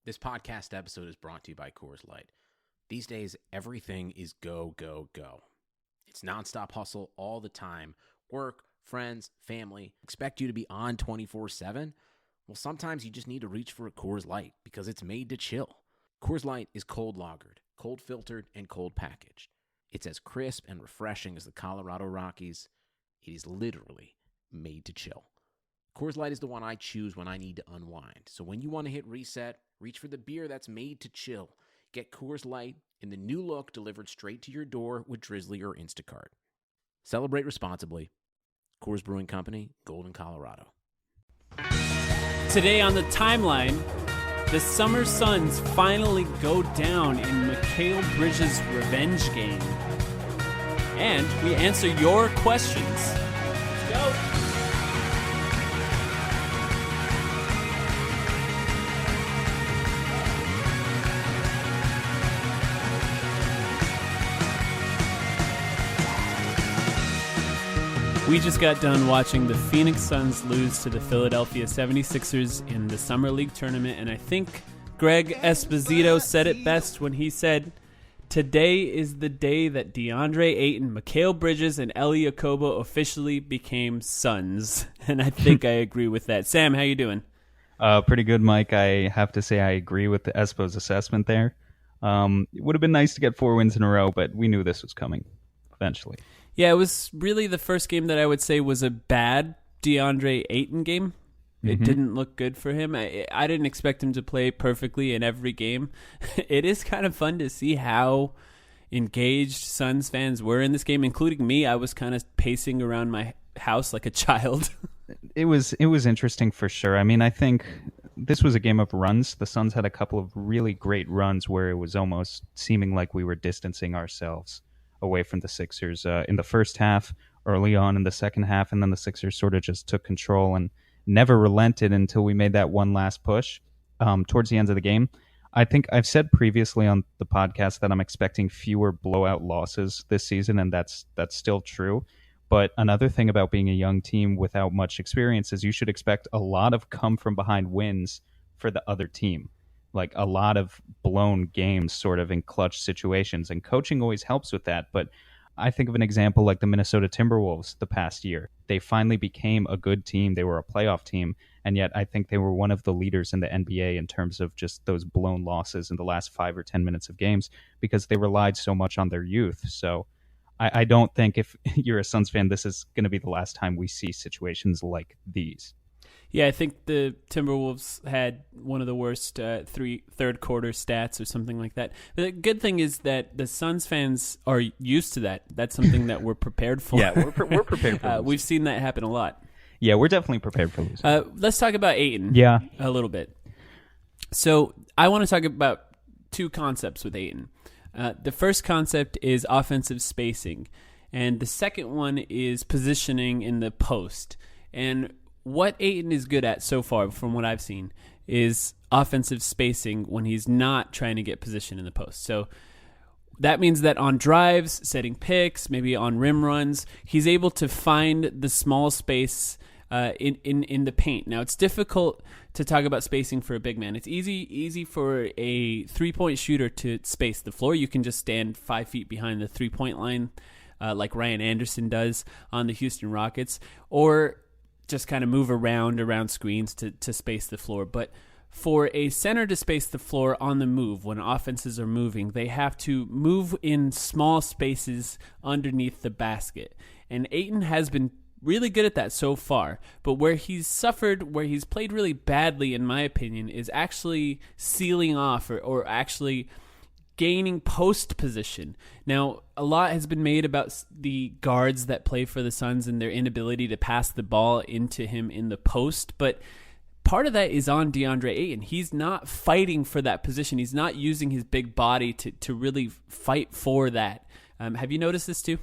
This podcast episode is brought to you by Coors Light. These days, everything is go, go, go. It's nonstop hustle all the time. Work, friends, family, expect you to be on 24/7. Well, sometimes you just need to reach for a Coors Light because it's made to chill. Coors Light is cold lagered, cold filtered, and cold packaged. It's as crisp and refreshing as the Colorado Rockies. It is literally made to chill. Coors Light is the one I choose when I need to unwind. So when you want to hit reset, reach for the beer that's made to chill. Get Coors Light in the new look delivered straight to your door with Drizzly or Instacart. Celebrate responsibly. Coors Brewing Company, Golden, Colorado. Today on the timeline, the Summer Suns finally go down in Mikal Bridges' revenge game. And we answer your questions. Let's go. We just got done watching the Phoenix Suns lose to the Philadelphia 76ers in the Summer League tournament, and I think Greg Esposito said it best when he said, "Today is the day that DeAndre Ayton, Mikal Bridges, and Elie Okobo officially became Suns." And I think I agree with that. Sam, how you doing? Pretty good, Mike. I have to say I agree with the Espo's assessment there. It would have been nice to get 4 wins in a row, but we knew this was coming eventually. Yeah, it was really the first game that I would say was a bad DeAndre Ayton game. It didn't look good for him. I didn't expect him to play perfectly in every game. It is kind of fun to see how engaged Suns fans were in this game, including me. I was kind of pacing around my house like a child. It was interesting for sure. I mean, I think this was a game of runs. The Suns had a couple of really great runs where it was almost seeming like we were distancing ourselves away from the Sixers in the first half, early on in the second half, and then the Sixers sort of just took control and never relented until we made that one last push towards the end of the game. I think I've said previously on the podcast that I'm expecting fewer blowout losses this season, and that's still true. But another thing about being a young team without much experience is you should expect a lot of come-from-behind wins for the other team. Like a lot of blown games sort of in clutch situations, and coaching always helps with that. But I think of an example like the Minnesota Timberwolves the past year. They finally became a good team. They were a playoff team, and yet I think they were one of the leaders in the NBA in terms of just those blown losses in the last 5 or 10 minutes of games because they relied so much on their youth. So I don't think if you're a Suns fan, this is going to be the last time we see situations like these. Yeah, I think the Timberwolves had one of the worst third quarter stats or something like that. But the good thing is that the Suns fans are used to that. That's something that we're prepared for. Yeah, we're prepared for We've seen that happen a lot. Yeah, we're definitely prepared for losing. Let's talk about Ayton a little bit. So I want to talk about 2 concepts with Ayton. The first concept is offensive spacing, and the second one is positioning in the post. And what Ayton is good at so far, from what I've seen, is offensive spacing when he's not trying to get position in the post. So that means that on drives, setting picks, maybe on rim runs, he's able to find the small space in the paint. Now, it's difficult to talk about spacing for a big man. It's easy for a three-point shooter to space the floor. You can just stand 5 feet behind the three-point line like Ryan Anderson does on the Houston Rockets, or just kind of move around screens to space the floor. But for a center to space the floor on the move, when offenses are moving, they have to move in small spaces underneath the basket. And Ayton has been really good at that so far. But where he's played really badly, in my opinion, is actually sealing off or actually gaining post position. Now, a lot has been made about the guards that play for the Suns and their inability to pass the ball into him in the post, but part of that is on DeAndre Ayton. He's not fighting for that position. He's not using his big body to really fight for that. Have you noticed this too?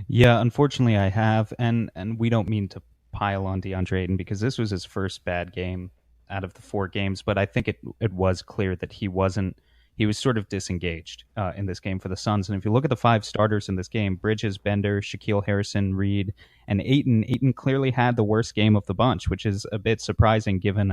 Yeah, unfortunately I have, and we don't mean to pile on DeAndre Ayton because this was his first bad game out of the 4 games, but I think it was clear that he was sort of disengaged in this game for the Suns. And if you look at the 5 starters in this game, Bridges, Bender, Shaquille Harrison, Reed, and Ayton clearly had the worst game of the bunch, which is a bit surprising given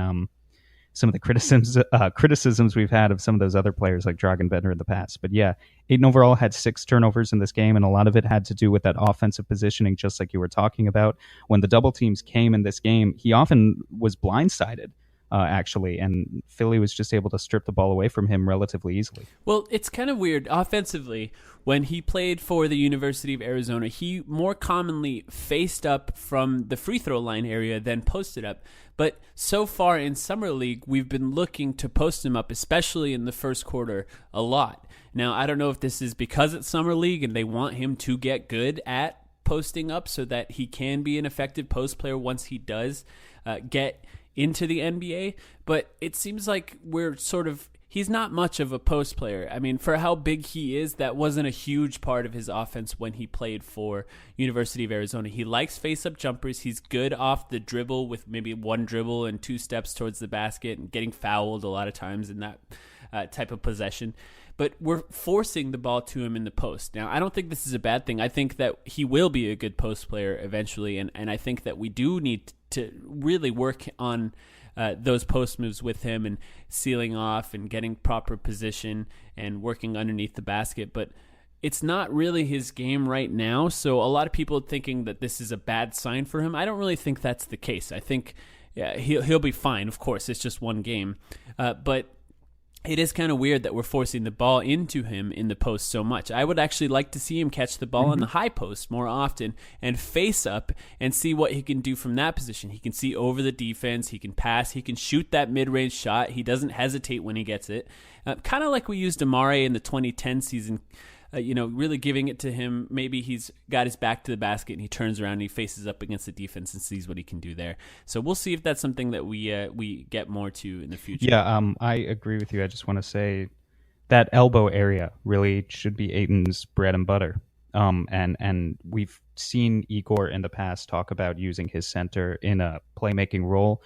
some of the criticisms we've had of some of those other players like Dragan Bender in the past. But yeah, Ayton overall had 6 turnovers in this game, and a lot of it had to do with that offensive positioning, just like you were talking about. When the double teams came in this game, he often was blindsided, actually, and Philly was just able to strip the ball away from him relatively easily. Well, it's kind of weird. Offensively, when he played for the University of Arizona, he more commonly faced up from the free throw line area than posted up. But so far in Summer League, we've been looking to post him up, especially in the first quarter, a lot. Now, I don't know if this is because it's Summer League and they want him to get good at posting up so that he can be an effective post player once he does get into the NBA, but it seems like he's not much of a post player. I mean, for how big he is, that wasn't a huge part of his offense when he played for University of Arizona. He likes face-up jumpers. He's good off the dribble with maybe 1 dribble and 2 steps towards the basket and getting fouled a lot of times in that type of possession. But we're forcing the ball to him in the post. Now, I don't think this is a bad thing. I think that he will be a good post player eventually, and I think that we do need to really work on those post moves with him and sealing off and getting proper position and working underneath the basket. But it's not really his game right now, so a lot of people thinking that this is a bad sign for him. I don't really think that's the case. I think he'll be fine. Of course, it's just one game. But it is kind of weird that we're forcing the ball into him in the post so much. I would actually like to see him catch the ball on the high post more often and face up and see what he can do from that position. He can see over the defense. He can pass. He can shoot that mid-range shot. He doesn't hesitate when he gets it. Kind of like we used Amare in the 2010 season, really giving it to him. Maybe he's got his back to the basket and he turns around and he faces up against the defense and sees what he can do there. So we'll see if that's something that we get more to in the future. Yeah, I agree with you. I just want to say that elbow area really should be Ayton's bread and butter. And we've seen Igor in the past talk about using his center in a playmaking role.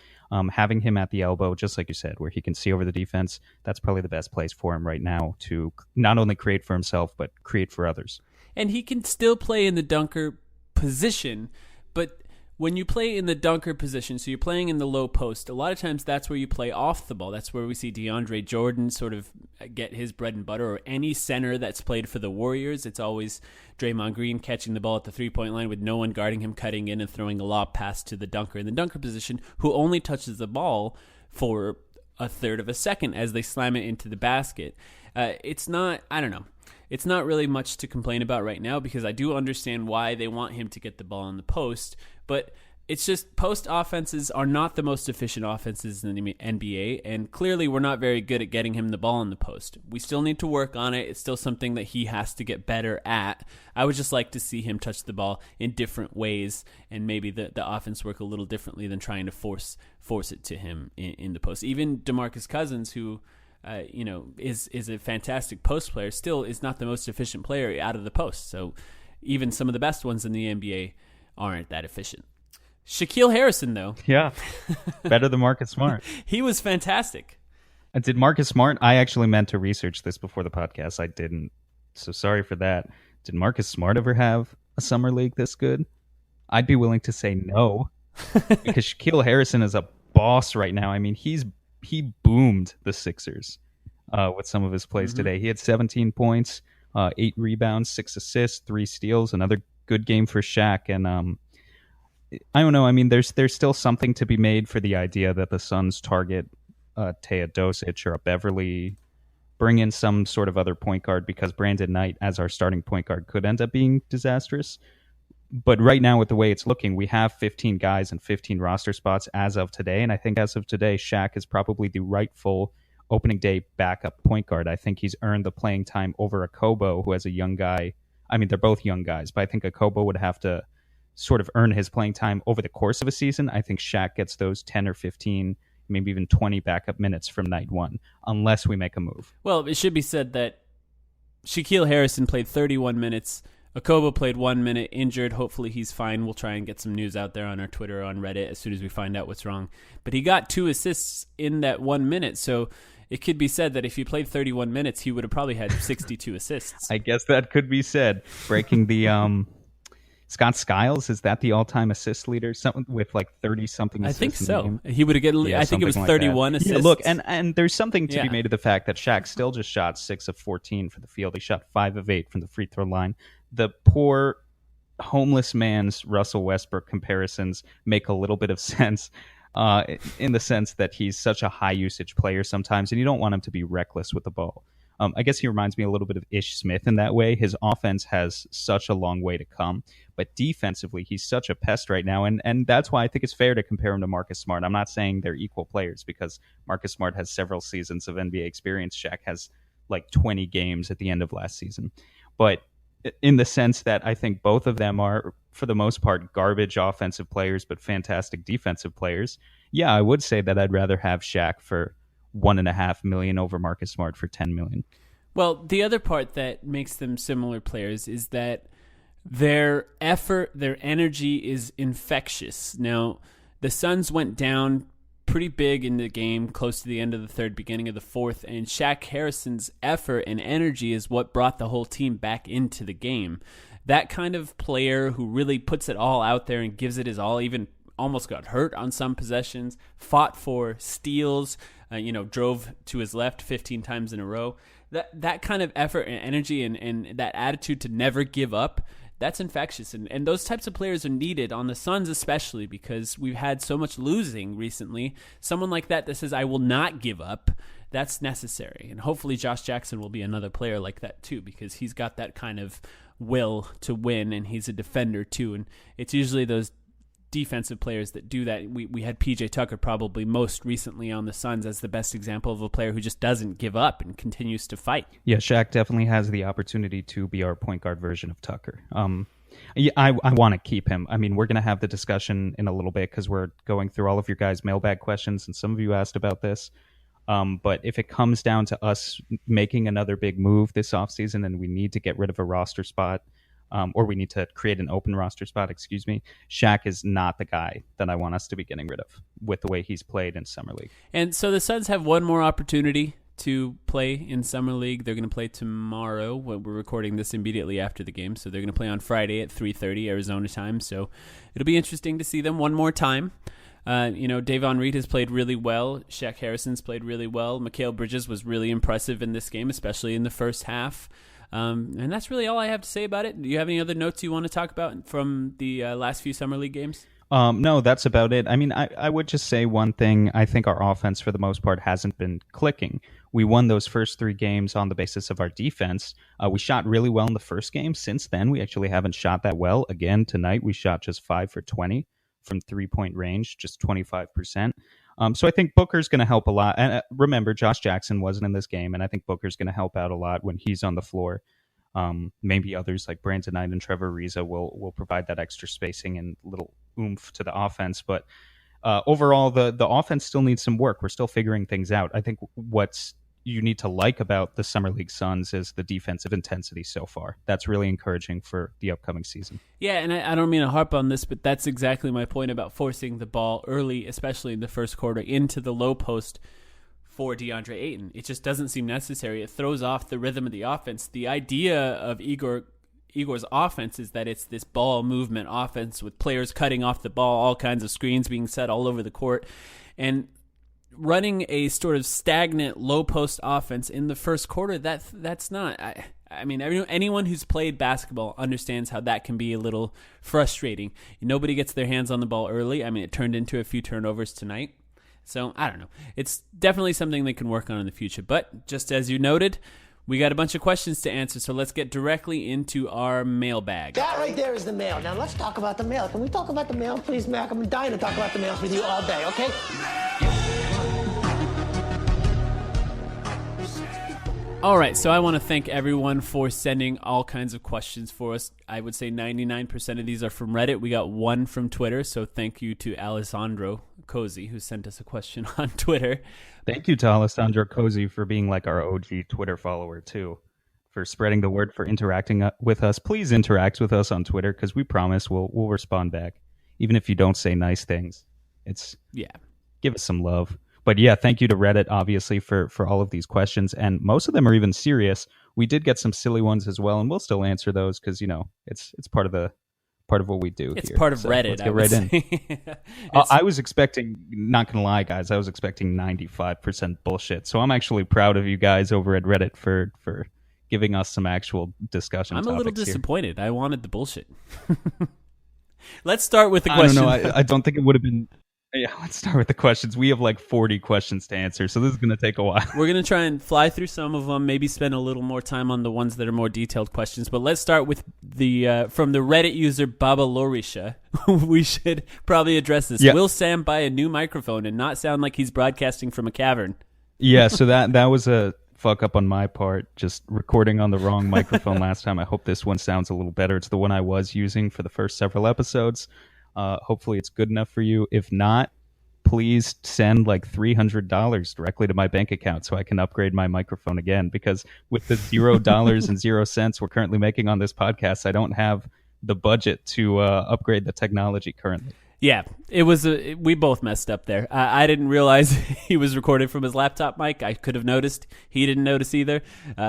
Having him at the elbow, just like you said, where he can see over the defense, that's probably the best place for him right now to not only create for himself, but create for others. And he can still play in the dunker position, but when you play in the dunker position, so you're playing in the low post, a lot of times that's where you play off the ball. That's where we see DeAndre Jordan sort of get his bread and butter, or any center that's played for the Warriors. It's always Draymond Green catching the ball at the three-point line with no one guarding him, cutting in and throwing a lob pass to the dunker in the dunker position, who only touches the ball for a third of a second as they slam it into the basket. It's not really much to complain about right now, because I do understand why they want him to get the ball in the post, but it's just post offenses are not the most efficient offenses in the NBA, and clearly we're not very good at getting him the ball in the post. We still need to work on it. It's still something that he has to get better at. I would just like to see him touch the ball in different ways, and maybe the offense work a little differently than trying to force it to him in the post. Even DeMarcus Cousins, who is a fantastic post player, still is not the most efficient player out of the post. So even some of the best ones in the NBA aren't that efficient. Shaquille Harrison, though. Yeah, better than Marcus Smart. He was fantastic. Did Marcus Smart, I actually meant to research this before the podcast. I didn't, so sorry for that. Did Marcus Smart ever have a summer league this good? I'd be willing to say no, because Shaquille Harrison is a boss right now. I mean, he boomed the Sixers with some of his plays today. He had 17 points, 8 rebounds, 6 assists, 3 steals, another good game for Shaq. And I don't know. I mean, there's still something to be made for the idea that the Suns target Teodosic or a Beverly, bring in some sort of other point guard, because Brandon Knight as our starting point guard could end up being disastrous. But right now, with the way it's looking, we have 15 guys and 15 roster spots as of today. And I think as of today, Shaq is probably the rightful opening day backup point guard. I think he's earned the playing time over Akobo, who has a young guy. I mean, they're both young guys, but I think Akobo would have to sort of earn his playing time over the course of a season. I think Shaq gets those 10 or 15, maybe even 20 backup minutes from night one, unless we make a move. Well, it should be said that Shaquille Harrison played 31 minutes. Akobo played 1 minute, injured. Hopefully he's fine. We'll try and get some news out there on our Twitter or on Reddit as soon as we find out what's wrong. But he got 2 assists in that 1 minute, so it could be said that if he played 31 minutes, he would have probably had 62 assists. I guess that could be said, breaking the Scott Skiles, is that the all-time assist leader? Something with like 30-something I assists think in so. the game? He would have get. Yeah, I think it was something like 31 that. assists. Yeah, look, and there's something to be Yeah. made of the fact that Shaq still just shot 6 of 14 for the field. He shot 5 of 8 from the free throw line. The poor homeless man's Russell Westbrook comparisons make a little bit of sense, in the sense that he's such a high usage player sometimes, and you don't want him to be reckless with the ball. I guess he reminds me a little bit of Ish Smith in that way. His offense has such a long way to come, but defensively, he's such a pest right now, and that's why I think it's fair to compare him to Marcus Smart. I'm not saying they're equal players because Marcus Smart has several seasons of NBA experience. Shaq has like 20 games at the end of last season. But in the sense that I think both of them are, for the most part, garbage offensive players, but fantastic defensive players. Yeah, I would say that I'd rather have Shaq for $1.5 million over Marcus Smart for $10 million. Well, the other part that makes them similar players is that their effort, their energy is infectious. Now, the Suns went down pretty big in the game, close to the end of the third, beginning of the fourth, and Shaq Harrison's effort and energy is what brought the whole team back into the game. That kind of player who really puts it all out there and gives it his all, even almost got hurt on some possessions, fought for steals, drove to his left 15 times in a row. That kind of effort and energy and that attitude to never give up, that's infectious. And those types of players are needed on the Suns, especially because we've had so much losing recently. Someone like that says, I will not give up, that's necessary. And hopefully Josh Jackson will be another player like that too, because he's got that kind of will to win, and he's a defender too. And it's usually those defensive players that do that. We had PJ Tucker probably most recently on the Suns as the best example of a player who just doesn't give up and continues to fight. Yeah, Shaq definitely has the opportunity to be our point guard version of Tucker. I want to keep him. I mean, we're going to have the discussion in a little bit because we're going through all of your guys' mailbag questions, and some of you asked about this. But if it comes down to us making another big move this offseason and we need to get rid of a roster spot, or we need to create an open roster spot, Shaq is not the guy that I want us to be getting rid of with the way he's played in Summer League. And so the Suns have one more opportunity to play in Summer League. They're going to play tomorrow. We're recording this immediately after the game, so they're going to play on Friday at 3:30 Arizona time. So it'll be interesting to see them one more time. Davon Reed has played really well. Shaq Harrison's played really well. Mikal Bridges was really impressive in this game, especially in the first half. And that's really all I have to say about it. Do you have any other notes you want to talk about from the last few Summer League games? No, that's about it. I mean, I would just say one thing. I think our offense, for the most part, hasn't been clicking. We won those first 3 games on the basis of our defense. We shot really well in the first game. Since then, we actually haven't shot that well. Again, tonight, we shot just 5 for 20 from 3-point range, just 25%. So I think Booker's going to help a lot. And remember, Josh Jackson wasn't in this game, and I think Booker's going to help out a lot when he's on the floor. Maybe others like Brandon Knight and Trevor Ariza will provide that extra spacing and little oomph to the offense. But overall, the offense still needs some work. We're still figuring things out. I think what's you need to like about the Summer League Suns is the defensive intensity so far. That's really encouraging for the upcoming season. Yeah, and I don't mean to harp on this, but that's exactly my point about forcing the ball early, especially in the first quarter, into the low post for DeAndre Ayton. It just doesn't seem necessary. It throws off the rhythm of the offense. The idea of Igor's offense is that it's this ball movement offense with players cutting off the ball, all kinds of screens being set all over the court, and running a sort of stagnant low post offense in the first quarter, that's not. I mean, anyone who's played basketball understands how that can be a little frustrating. Nobody gets their hands on the ball early. I mean, it turned into a few turnovers tonight. So, I don't know. It's definitely something they can work on in the future. But just as you noted, we got a bunch of questions to answer, so let's get directly into our mailbag. That right there is the mail. Now let's talk about the mail. Can we talk about the mail, please, Mac? I'm dying to talk about the mails with you all day, okay? All right, so I want to thank everyone for sending all kinds of questions for us. I would say 99% of these are from Reddit. We got one from Twitter, so thank you to Alessandro Cozy, who sent us a question on Twitter. Thank you to Alessandro Cozy for being like our OG Twitter follower, too, for spreading the word, for interacting with us. Please interact with us on Twitter, because we promise we'll respond back, even if you don't say nice things. Give us some love. But yeah, thank you to Reddit, obviously, for all of these questions. And most of them are even serious. We did get some silly ones as well, and we'll still answer those because, it's part of the part of what we do. It's here. part of So Reddit. Let's get right in. I was expecting, not gonna lie, guys, I was expecting 95% bullshit. So I'm actually proud of you guys over at Reddit for giving us some actual discussion. I'm a little topics here. disappointed. I wanted the bullshit. Let's start with the question. I don't know. I don't think it would have been. Yeah, let's start with the questions. We have like 40 questions to answer, so this is going to take a while. We're going to try and fly through some of them, maybe spend a little more time on the ones that are more detailed questions. But let's start with the from the Reddit user Baba Lorisha. We should probably address this. Yeah. Will Sam buy a new microphone and not sound like he's broadcasting from a cavern? Yeah, so that was a fuck up on my part, just recording on the wrong microphone last time. I hope this one sounds a little better. It's the one I was using for the first several episodes. Hopefully it's good enough for you. If not, please send like $300 directly to my bank account so I can upgrade my microphone again, because with the $0.00 we're currently making on this podcast, I don't have the budget to upgrade the technology currently. Yeah, it was. We both messed up there. I didn't realize he was recording from his laptop mic. I could have noticed. He didn't notice either.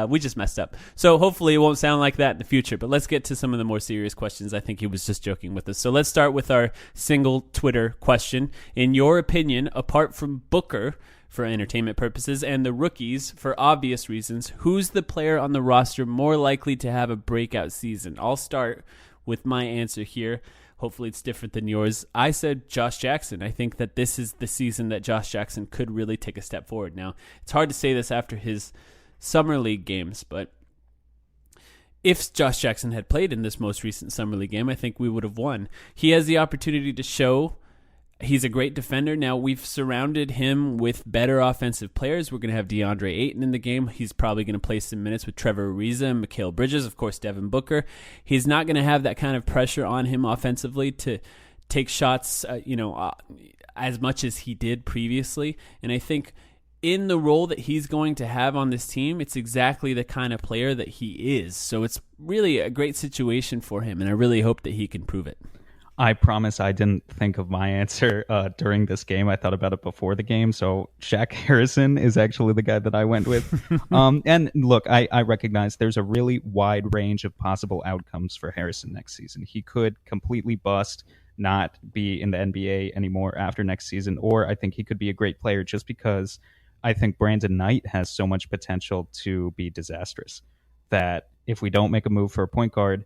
We just messed up. So hopefully it won't sound like that in the future. But let's get to some of the more serious questions. I think he was just joking with us. So let's start with our single Twitter question. In your opinion, apart from Booker for entertainment purposes and the rookies for obvious reasons, who's the player on the roster more likely to have a breakout season? I'll start with my answer here. Hopefully it's different than yours. I said Josh Jackson. I think that this is the season that Josh Jackson could really take a step forward. Now, it's hard to say this after his Summer League games, but if Josh Jackson had played in this most recent Summer League game, I think we would have won. He has the opportunity to show he's a great defender. Now, we've surrounded him with better offensive players. We're going to have DeAndre Ayton in the game. He's probably going to play some minutes with Trevor Ariza and Mikal Bridges, of course, Devin Booker. He's not going to have that kind of pressure on him offensively to take shots, as much as he did previously. And I think in the role that he's going to have on this team, it's exactly the kind of player that he is. So it's really a great situation for him, and I really hope that he can prove it. I promise I didn't think of my answer during this game. I thought about it before the game. So Shaq Harrison is actually the guy that I went with. And look, I recognize there's a really wide range of possible outcomes for Harrison next season. He could completely bust, not be in the NBA anymore after next season, or I think he could be a great player just because I think Brandon Knight has so much potential to be disastrous that if we don't make a move for a point guard,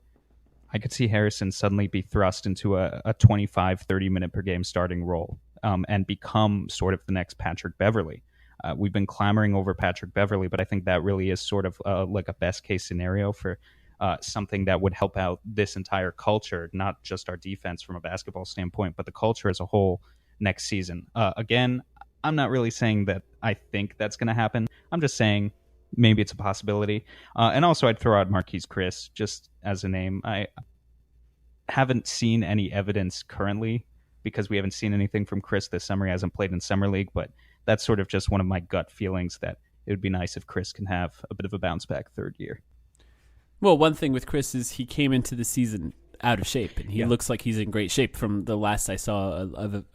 I could see Harrison suddenly be thrust into a 25, 30-minute per game starting role and become sort of the next Patrick Beverley. We've been clamoring over Patrick Beverley, but I think that really is sort of like a best-case scenario for something that would help out this entire culture, not just our defense from a basketball standpoint, but the culture as a whole next season. Again, I'm not really saying that I think that's going to happen. I'm just saying maybe it's a possibility. And also I'd throw out Marquise Chris just as a name. I haven't seen any evidence currently because we haven't seen anything from Chris this summer. He hasn't played in Summer League, but that's sort of just one of my gut feelings that it would be nice if Chris can have a bit of a bounce back third year. Well, one thing with Chris is he came into the season out of shape, and he looks like he's in great shape. From the last I saw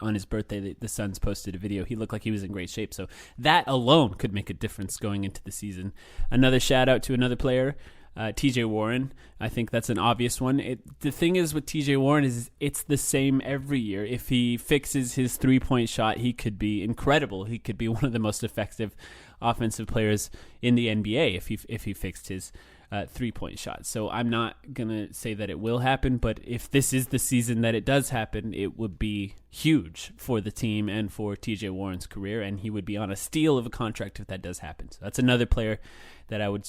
on his birthday, the Suns posted a video. He looked like he was in great shape, so that alone could make a difference going into the season. Another shout out to another player, TJ Warren. I think that's an obvious one. The thing is with TJ Warren is it's the same every year. If he fixes his 3-point shot, he could be incredible. He could be one of the most effective offensive players in the NBA if he fixed his 3-point shot. So I'm not going to say that it will happen, but if this is the season that it does happen, it would be huge for the team and for TJ Warren's career, and he would be on a steal of a contract if that does happen. So that's another player that I would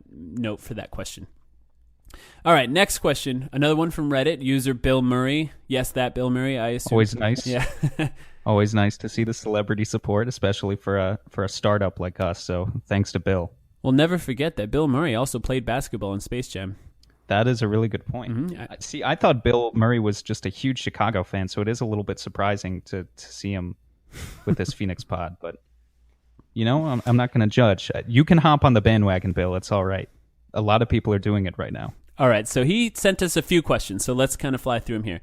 note for that question. All right, next question. Another one from Reddit, user Bill Murray. Yes, that Bill Murray, I assume. Always nice. Yeah. Always nice to see the celebrity support, especially for a startup like us. So thanks to Bill. We'll never forget that Bill Murray also played basketball in Space Jam. That is a really good point. Mm-hmm. See, I thought Bill Murray was just a huge Chicago fan, so it is a little bit surprising to see him with this Phoenix pod. But, you know, I'm not going to judge. You can hop on the bandwagon, Bill. It's all right. A lot of people are doing it right now. All right, so he sent us a few questions, so let's kind of fly through them here.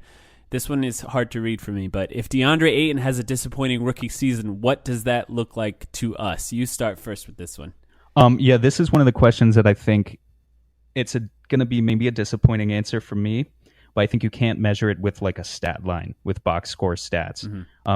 This one is hard to read for me, but if DeAndre Ayton has a disappointing rookie season, what does that look like to us? You start first with this one. Yeah, this is one of the questions that I think it's going to be maybe a disappointing answer for me, but I think you can't measure it with like a stat line with box score stats.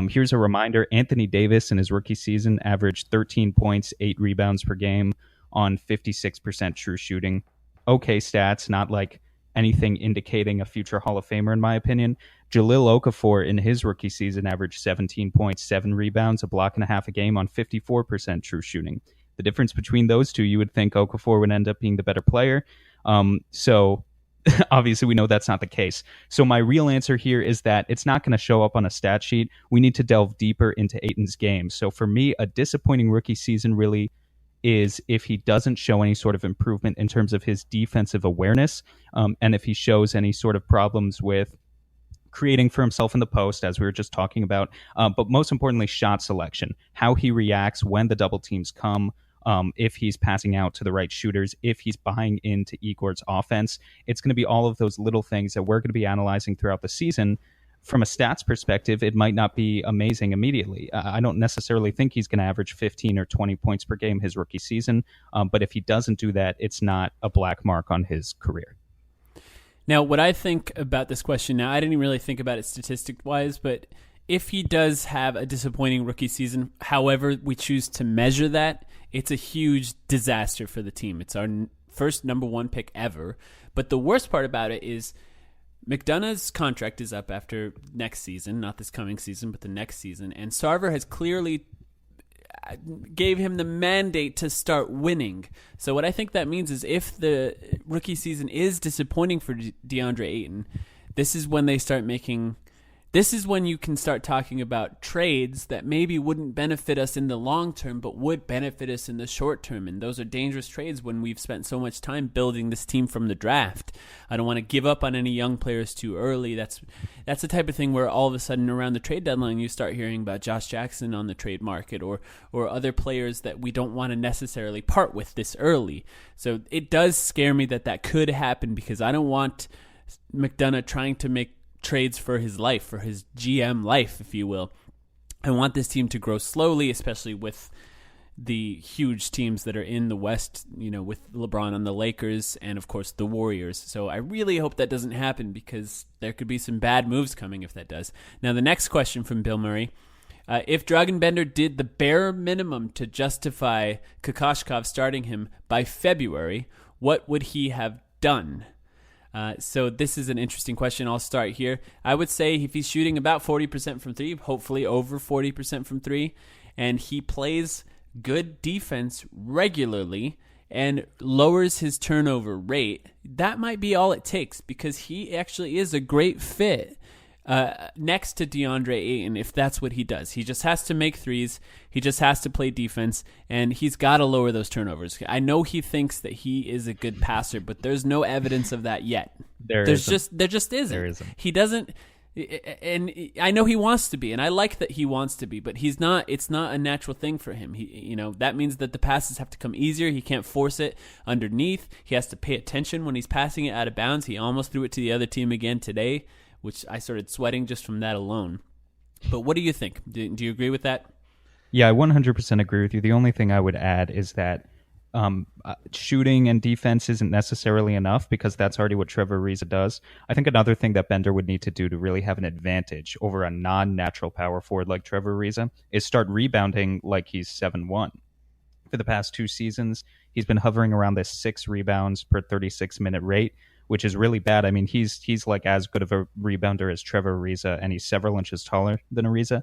Here's a reminder. Anthony Davis in his rookie season averaged 13 points, 8 rebounds per game on 56% true shooting. Okay stats, not like anything indicating a future Hall of Famer, in my opinion. Jahlil Okafor in his rookie season averaged 17 points, 7 rebounds, a block and a half a game on 54% true shooting. The difference between those two, you would think Okafor would end up being the better player. So obviously we know that's not the case. So my real answer here is that it's not going to show up on a stat sheet. We need to delve deeper into Ayton's game. So for me, a disappointing rookie season really is if he doesn't show any sort of improvement in terms of his defensive awareness, and if he shows any sort of problems with creating for himself in the post, as we were just talking about, but most importantly, shot selection, how he reacts when the double teams come, if he's passing out to the right shooters, if he's buying into Igor's offense. It's going to be all of those little things that we're going to be analyzing throughout the season. From a stats perspective, it might not be amazing immediately. I don't necessarily think he's going to average 15 or 20 points per game his rookie season, but if he doesn't do that, it's not a black mark on his career. Now, what I think about this question now, I didn't really think about it statistic-wise, but if he does have a disappointing rookie season, however we choose to measure that, it's a huge disaster for the team. It's our first number 1 pick ever. But the worst part about it is McDonough's contract is up after next season, not this coming season, but the next season. And Sarver has clearly gave him the mandate to start winning. So what I think that means is if the rookie season is disappointing for DeAndre Ayton, this is when you can start talking about trades that maybe wouldn't benefit us in the long term, but would benefit us in the short term. And those are dangerous trades when we've spent so much time building this team from the draft. I don't want to give up on any young players too early. That's the type of thing where all of a sudden around the trade deadline, you start hearing about Josh Jackson on the trade market or other players that we don't want to necessarily part with this early. So it does scare me that could happen, because I don't want McDonough trying to make trades for his life, for his GM life, if you will. I want this team to grow slowly, especially with the huge teams that are in the West, with LeBron on the Lakers and, of course, the Warriors. So I really hope that doesn't happen, because there could be some bad moves coming if that does. Now, the next question from Bill Murray. If Dragan Bender did the bare minimum to justify Kokoshkov starting him by February, what would he have done? So this is an interesting question. I'll start here. I would say if he's shooting about 40% from 3, hopefully over 40% from 3, and he plays good defense regularly and lowers his turnover rate, that might be all it takes, because he actually is a great fit next to DeAndre Ayton if that's what he does. He just has to make threes. He just has to play defense, and he's got to lower those turnovers. I know he thinks that he is a good passer, but there's no evidence of that yet. There just isn't. There isn't. He doesn't, and I know he wants to be, and I like that he wants to be, but he's not. It's not a natural thing for him. That means that the passes have to come easier. He can't force it underneath. He has to pay attention when he's passing it out of bounds. He almost threw it to the other team again today, which I started sweating just from that alone. But what do you think? Do you agree with that? Yeah, I 100% agree with you. The only thing I would add is that shooting and defense isn't necessarily enough, because that's already what Trevor Ariza does. I think another thing that Bender would need to do to really have an advantage over a non-natural power forward like Trevor Ariza is start rebounding like he's 7-1. For the past 2 seasons, he's been hovering around this 6 rebounds per 36-minute rate, which is really bad. I mean, he's like as good of a rebounder as Trevor Ariza, and he's several inches taller than Ariza.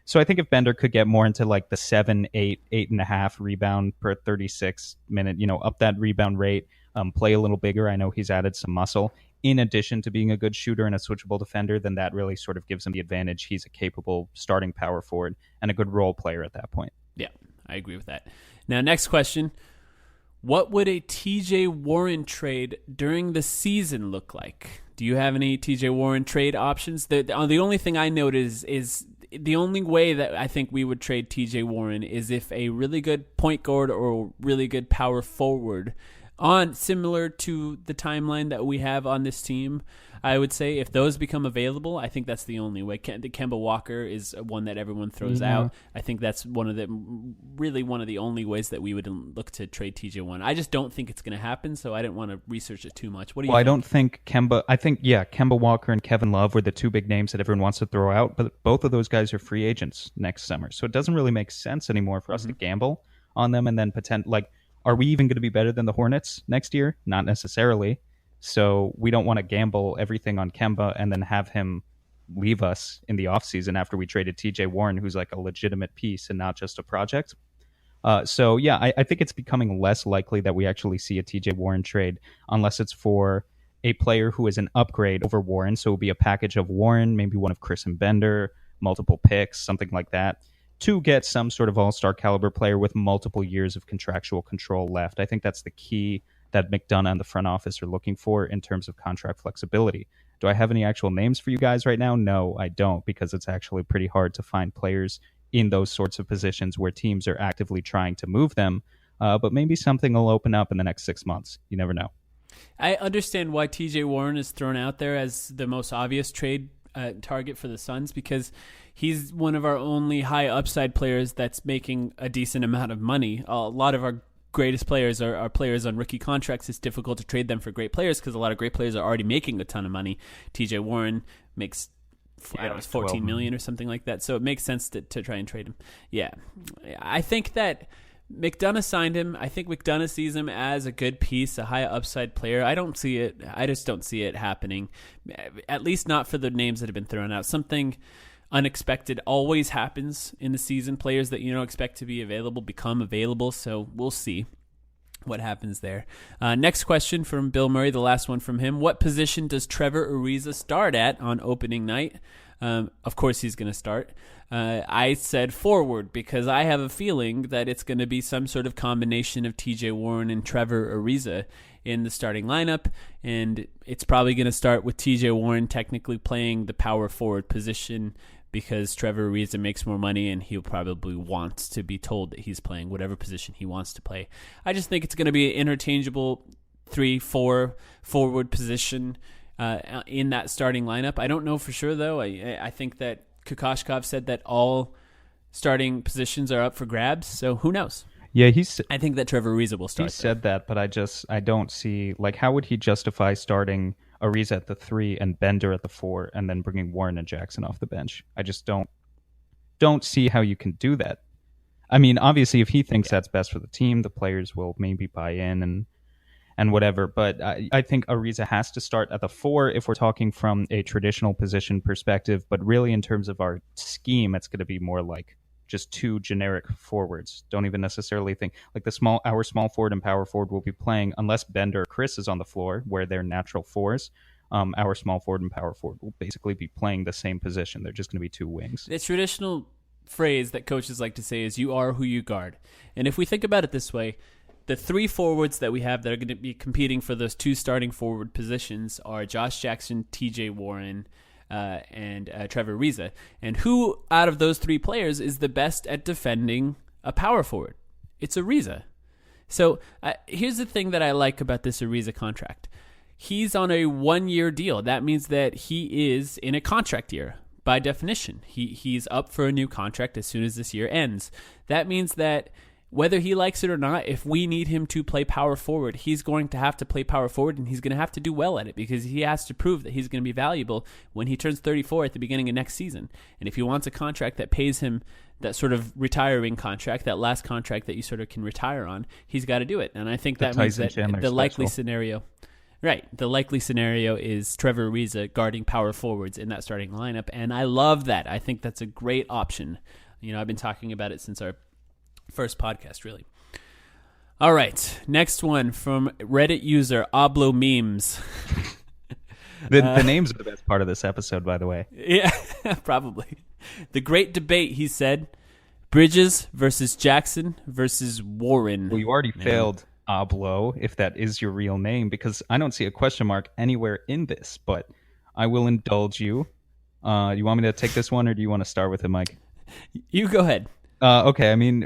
So I think if Bender could get more into like the 7, 8, 8.5 rebound per 36 minute, up that rebound rate, play a little bigger. I know he's added some muscle in addition to being a good shooter and a switchable defender. Then that really sort of gives him the advantage. He's a capable starting power forward and a good role player at that point. Yeah, I agree with that. Now, next question. What would a TJ Warren trade during the season look like? Do you have any TJ Warren trade options? The only thing I notice is the only way that I think we would trade TJ Warren is if a really good point guard or really good power forward on similar to the timeline that we have on this team. I would say if those become available, I think that's the only way. The Kemba Walker is one that everyone throws out. I think that's one of the only ways that we would look to trade TJ Warren. I just don't think it's going to happen, so I didn't want to research it too much. What do you think? I don't think Kemba. I think Kemba Walker and Kevin Love were the two big names that everyone wants to throw out, but both of those guys are free agents next summer, so it doesn't really make sense anymore for us to gamble on them and then pretend like, are we even going to be better than the Hornets next year? Not necessarily. So we don't want to gamble everything on Kemba and then have him leave us in the offseason after we traded TJ Warren, who's like a legitimate piece and not just a project. I think it's becoming less likely that we actually see a TJ Warren trade unless it's for a player who is an upgrade over Warren. So it would be a package of Warren, maybe one of Chris and Bender, multiple picks, something like that, to get some sort of all-star caliber player with multiple years of contractual control left. I think that's the key that McDonough and the front office are looking for in terms of contract flexibility. Do I have any actual names for you guys right now? No, I don't, because it's actually pretty hard to find players in those sorts of positions where teams are actively trying to move them. But maybe something will open up in the next 6 months. You never know. I understand why TJ Warren is thrown out there as the most obvious trade target for the Suns, because he's one of our only high upside players that's making a decent amount of money. A lot of our greatest players are players on rookie contracts. It's difficult to trade them for great players because a lot of great players are already making a ton of money. TJ Warren makes $14 million or something like that, so it makes sense to try and trade him. Yeah, I think that McDonough signed him. I think McDonough sees him as a good piece, a high upside player. I just don't see it happening, at least not for the names that have been thrown out. Something unexpected always happens in the season. Players that you don't expect to be available become available, so we'll see what happens there. Next question from Bill Murray, the last one from him. What position does Trevor Ariza start at on opening night? Of course he's going to start. I said forward because I have a feeling that it's going to be some sort of combination of TJ Warren and Trevor Ariza in the starting lineup, and it's probably going to start with TJ Warren technically playing the power forward position because Trevor Ariza makes more money and he'll probably want to be told that he's playing whatever position he wants to play. I just think it's going to be an interchangeable 3-4 forward position in that starting lineup. I don't know for sure, though. I think that Kokoshkov said that all starting positions are up for grabs, so who knows? Yeah, I think that Trevor Ariza will start. He said that, but I don't see, like, how would he justify starting Ariza at the 3 and Bender at the 4 and then bringing Warren and Jackson off the bench? I just don't see how you can do that. I mean, obviously, if he thinks that's best for the team, the players will maybe buy in and whatever. But I think Ariza has to start at the 4 if we're talking from a traditional position perspective. But really, in terms of our scheme, it's going to be more like just two generic forwards. Don't even necessarily think like our small forward and power forward will be playing unless Bender or Chris is on the floor where they're natural fours. Our small forward and power forward will basically be playing the same position. They're just going to be two wings. The traditional phrase that coaches like to say is you are who you guard. And if we think about it this way, the 3 forwards that we have that are going to be competing for those 2 starting forward positions are Josh Jackson, TJ Warren, and Trevor Ariza. And who out of those 3 players is the best at defending a power forward? It's Ariza. So here's the thing that I like about this Ariza contract. He's on a 1-year deal. That means that he is in a contract year. By definition, he's up for a new contract as soon as this year ends. That means that whether he likes it or not, if we need him to play power forward, he's going to have to play power forward, and he's going to have to do well at it because he has to prove that he's going to be valuable when he turns 34 at the beginning of next season. And if he wants a contract that pays him that sort of retiring contract, that last contract that you sort of can retire on, he's got to do it. And I think that means that the likely scenario... Right. The likely scenario is Trevor Ariza guarding power forwards in that starting lineup, and I love that. I think that's a great option. You know, I've been talking about it since our first podcast, really. All right. Next one from Reddit user Oblo Memes. The names are the best part of this episode, by the way. Yeah, probably. The great debate, he said. Bridges versus Jackson versus Warren. Well, you already failed Oblo, if that is your real name, because I don't see a question mark anywhere in this, but I will indulge you. You want me to take this one, or do you want to start with it, Mike? You go ahead. Okay, I mean,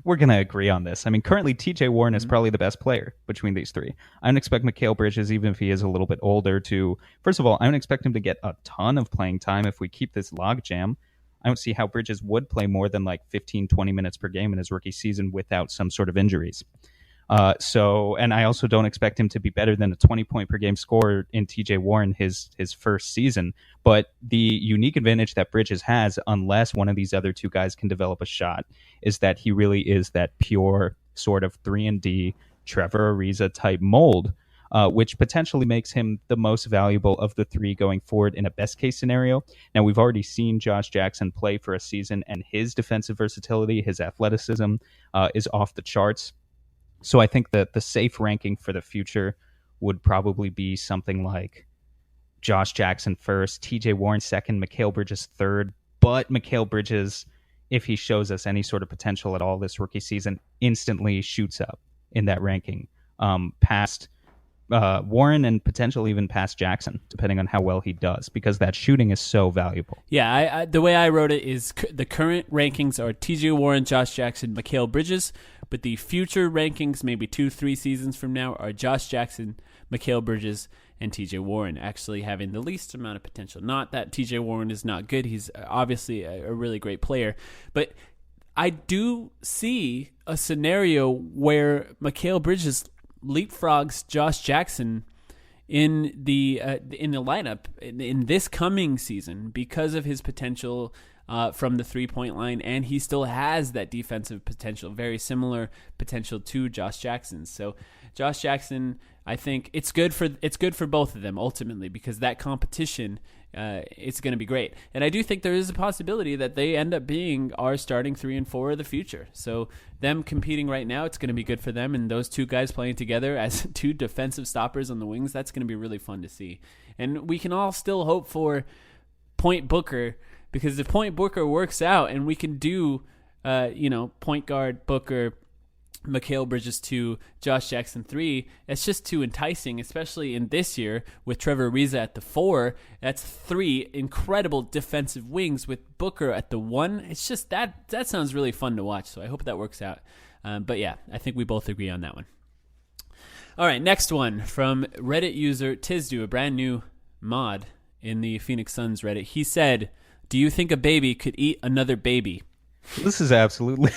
we're going to agree on this. I mean, currently TJ Warren is probably the best player between these three. I don't expect Mikal Bridges, even if he is a little bit older, to... First of all, I don't expect him to get a ton of playing time if we keep this logjam. I don't see how Bridges would play more than like 15, 20 minutes per game in his rookie season without some sort of injuries. And I also don't expect him to be better than a 20-point per game scorer in TJ Warren his first season. But the unique advantage that Bridges has, unless one of these other two guys can develop a shot, is that he really is that pure sort of 3-and-D Trevor Ariza type mold, which potentially makes him the most valuable of the three going forward in a best case scenario. Now, we've already seen Josh Jackson play for a season, and his defensive versatility, his athleticism is off the charts. So I think that the safe ranking for the future would probably be something like Josh Jackson first, TJ Warren second, Mikal Bridges third. But Mikal Bridges, if he shows us any sort of potential at all this rookie season, instantly shoots up in that ranking, past Warren and potentially even past Jackson, depending on how well he does, because that shooting is so valuable. Yeah, I the way I wrote it is the current rankings are TJ Warren, Josh Jackson, Mikal Bridges, but the future rankings, maybe 2-3 seasons from now, are Josh Jackson, Mikal Bridges, and TJ Warren actually having the least amount of potential. Not that TJ Warren is not good. He's obviously a really great player, but I do see a scenario where Mikal Bridges leapfrogs Josh Jackson in the lineup in this coming season because of his potential from the 3-point line, and he still has that defensive potential, very similar potential to Josh Jackson. So Josh Jackson, I think it's good for both of them ultimately, because that competition it's going to be great. And I do think there is a possibility that they end up being our starting 3 and 4 of the future. So them competing right now, it's going to be good for them. And those two guys playing together as two defensive stoppers on the wings, that's going to be really fun to see. And we can all still hope for Point Booker, because if Point Booker works out and we can do, point guard Booker, Mikal Bridges 2, Josh Jackson 3, it's just too enticing, especially in this year with Trevor Ariza at the 4. That's 3 incredible defensive wings with Booker at the 1. It's just that sounds really fun to watch, so I hope that works out. But yeah, I think we both agree on that one. All right, next one from Reddit user Tizdu, a brand new mod in the Phoenix Suns Reddit. He said, "Do you think a baby could eat another baby?" This is absolutely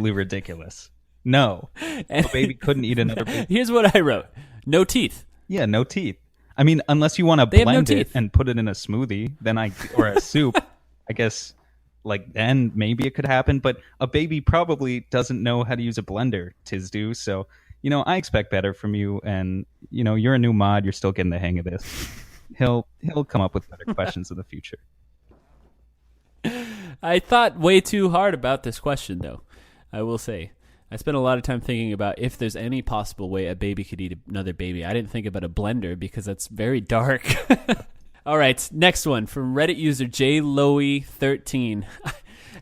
ridiculous. No, a baby couldn't eat another baby. Here's what I wrote: no teeth. Yeah, no teeth. I mean, unless you want to blend it and put it in a smoothie, or a soup, I guess. Like then maybe it could happen. But a baby probably doesn't know how to use a blender, Tizdu. So I expect better from you. And you're a new mod. You're still getting the hang of this. He'll come up with better questions in the future. I thought way too hard about this question, though. I will say. I spent a lot of time thinking about if there's any possible way a baby could eat another baby. I didn't think about a blender because that's very dark. All right, next one from Reddit user JLoey13.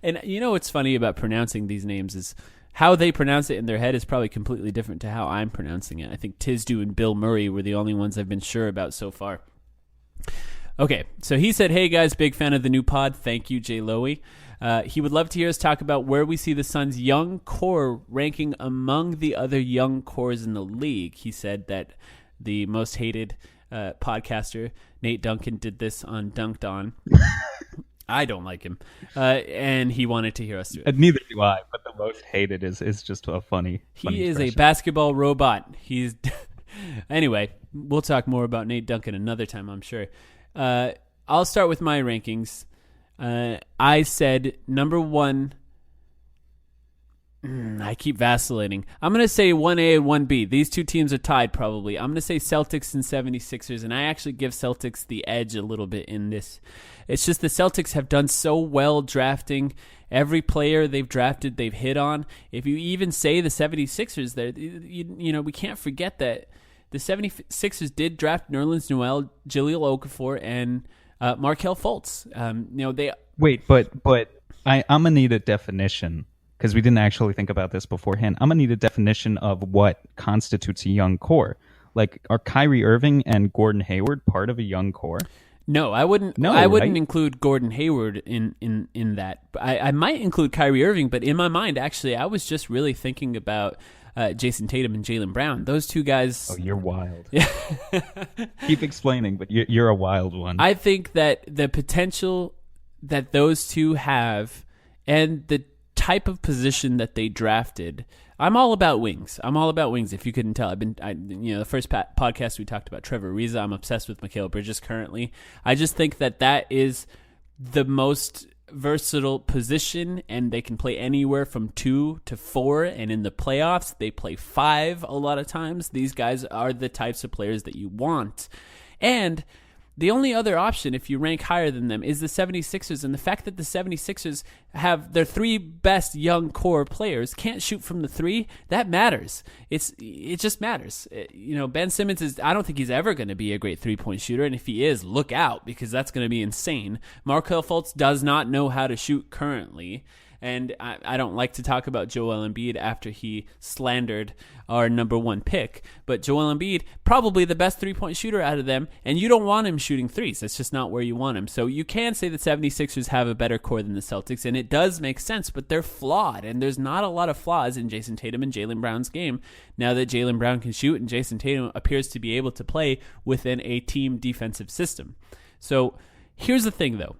And what's funny about pronouncing these names is how they pronounce it in their head is probably completely different to how I'm pronouncing it. I think Tizdu and Bill Murray were the only ones I've been sure about so far. Okay, so he said, "Hey guys, big fan of the new pod. Thank you, Jay Lowy. He would love to hear us talk about where we see the Suns' young core ranking among the other young cores in the league." He said that the most hated podcaster, Nate Duncan, did this on Dunked On. I don't like him. And he wanted to hear us do it. Neither do I, but the most hated is just a funny He is expression. a basketball robot. He's Anyway, we'll talk more about Nate Duncan another time, I'm sure. I'll start with my rankings. I said number 1. I keep vacillating. I'm going to say 1A and 1B. These two teams are tied probably. I'm going to say Celtics and 76ers, and I actually give Celtics the edge a little bit in this. It's just the Celtics have done so well drafting. Every player they've drafted, they've hit on. If you even say the 76ers, we can't forget that the 76ers did draft Nerlens Noel, Jahlil Okafor, and Markelle Fultz. They Wait, but I'm going to need a definition, because we didn't actually think about this beforehand. I'm going to need a definition of what constitutes a young core. Like, are Kyrie Irving and Gordon Hayward part of a young core? No, I wouldn't. No, I wouldn't right? include Gordon Hayward in that. I might include Kyrie Irving, but in my mind, actually, I was just really thinking about Jason Tatum and Jaylen Brown. Those two guys. Oh, you're wild. Keep explaining, but you're a wild one. I think that the potential that those two have, and the type of position that they drafted. I'm all about wings. If you couldn't tell, the first podcast we talked about Trevor Ariza. I'm obsessed with Mikal Bridges currently. I just think that is the most versatile position, and they can play anywhere from 2 to 4, and in the playoffs, they play 5 a lot of times. These guys are the types of players that you want. And the only other option, if you rank higher than them, is the 76ers. And the fact that the 76ers have their 3 best young core players can't shoot from the 3, that matters. It just matters. Ben Simmons I don't think he's ever going to be a great 3-point shooter. And if he is, look out, because that's going to be insane. Markelle Fultz does not know how to shoot currently. And I don't like to talk about Joel Embiid after he slandered our number 1 pick. But Joel Embiid, probably the best 3-point shooter out of them, and you don't want him shooting threes. That's just not where you want him. So you can say the 76ers have a better core than the Celtics, and it does make sense, but they're flawed. And there's not a lot of flaws in Jason Tatum and Jaylen Brown's game now that Jaylen Brown can shoot and Jason Tatum appears to be able to play within a team defensive system. So here's the thing, though.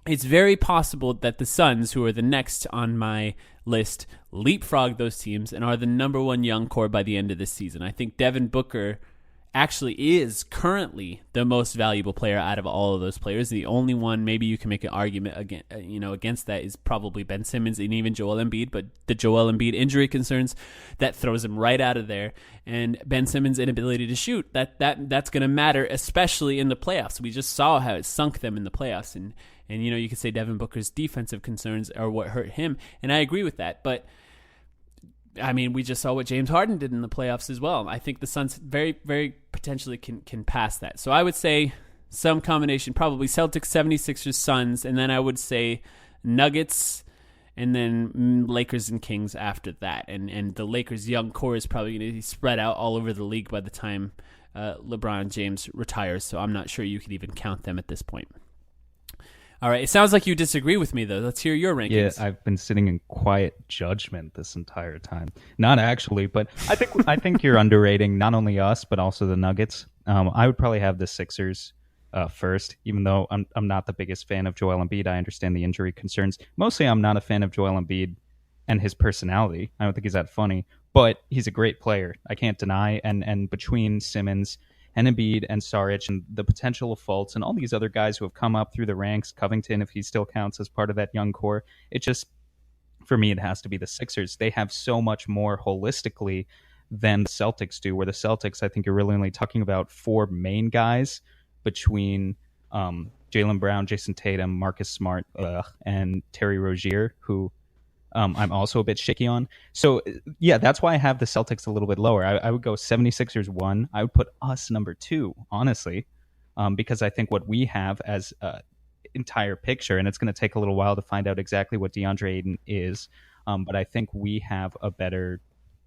It's very possible that the Suns, who are the next on my list, leapfrog those teams and are the number 1 young core by the end of this season. I think Devin Booker actually is currently the most valuable player out of all of those players. The only one maybe you can make an argument against that is probably Ben Simmons and even Joel Embiid, but the Joel Embiid injury concerns, that throws him right out of there. And Ben Simmons' inability to shoot, that's going to matter, especially in the playoffs. We just saw how it sunk them in the playoffs. And you could say Devin Booker's defensive concerns are what hurt him, and I agree with that. But I mean, we just saw what James Harden did in the playoffs as well. I think the Suns very, very potentially can pass that. So I would say some combination, probably Celtics, 76ers, Suns, and then I would say Nuggets, and then Lakers and Kings after that. And the Lakers' young core is probably going to be spread out all over the league by the time LeBron James retires. So I'm not sure you could even count them at this point. All right. It sounds like you disagree with me, though. Let's hear your rankings. Yeah, I've been sitting in quiet judgment this entire time. Not actually, but I think you're underrating not only us but also the Nuggets. I would probably have the Sixers first, even though I'm not the biggest fan of Joel Embiid. I understand the injury concerns. Mostly, I'm not a fan of Joel Embiid and his personality. I don't think he's that funny, but he's a great player. I can't deny. And between Simmons and Embiid and Saric and the potential of Fultz and all these other guys who have come up through the ranks, Covington, if he still counts as part of that young core, it just, for me, it has to be the Sixers. They have so much more holistically than the Celtics do, where the Celtics, I think you're really only talking about 4 main guys between Jaylen Brown, Jason Tatum, Marcus Smart, and Terry Rozier, who I'm also a bit shaky on. So, yeah, that's why I have the Celtics a little bit lower. I would go 76ers 1. I would put us number 2, honestly, because I think what we have as an entire picture, and it's going to take a little while to find out exactly what DeAndre Ayton is, but I think we have a better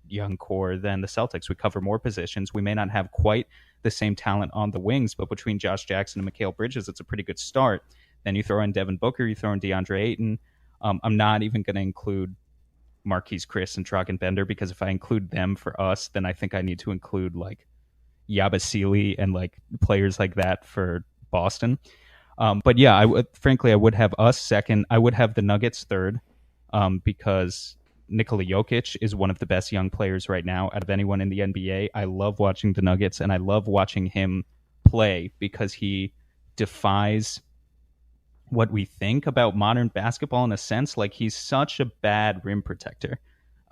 young core than the Celtics. We cover more positions. We may not have quite the same talent on the wings, but between Josh Jackson and Mikal Bridges, it's a pretty good start. Then you throw in Devin Booker, you throw in DeAndre Ayton. I'm not even going to include Marquise Chris and Dragan Bender, because if I include them for us, then I think I need to include like Yabasili and like players like that for Boston. But yeah, I would have us second. I would have the Nuggets third, because Nikola Jokic is one of the best young players right now out of anyone in the NBA. I love watching the Nuggets, and I love watching him play because he defies what we think about modern basketball in a sense. Like, he's such a bad rim protector,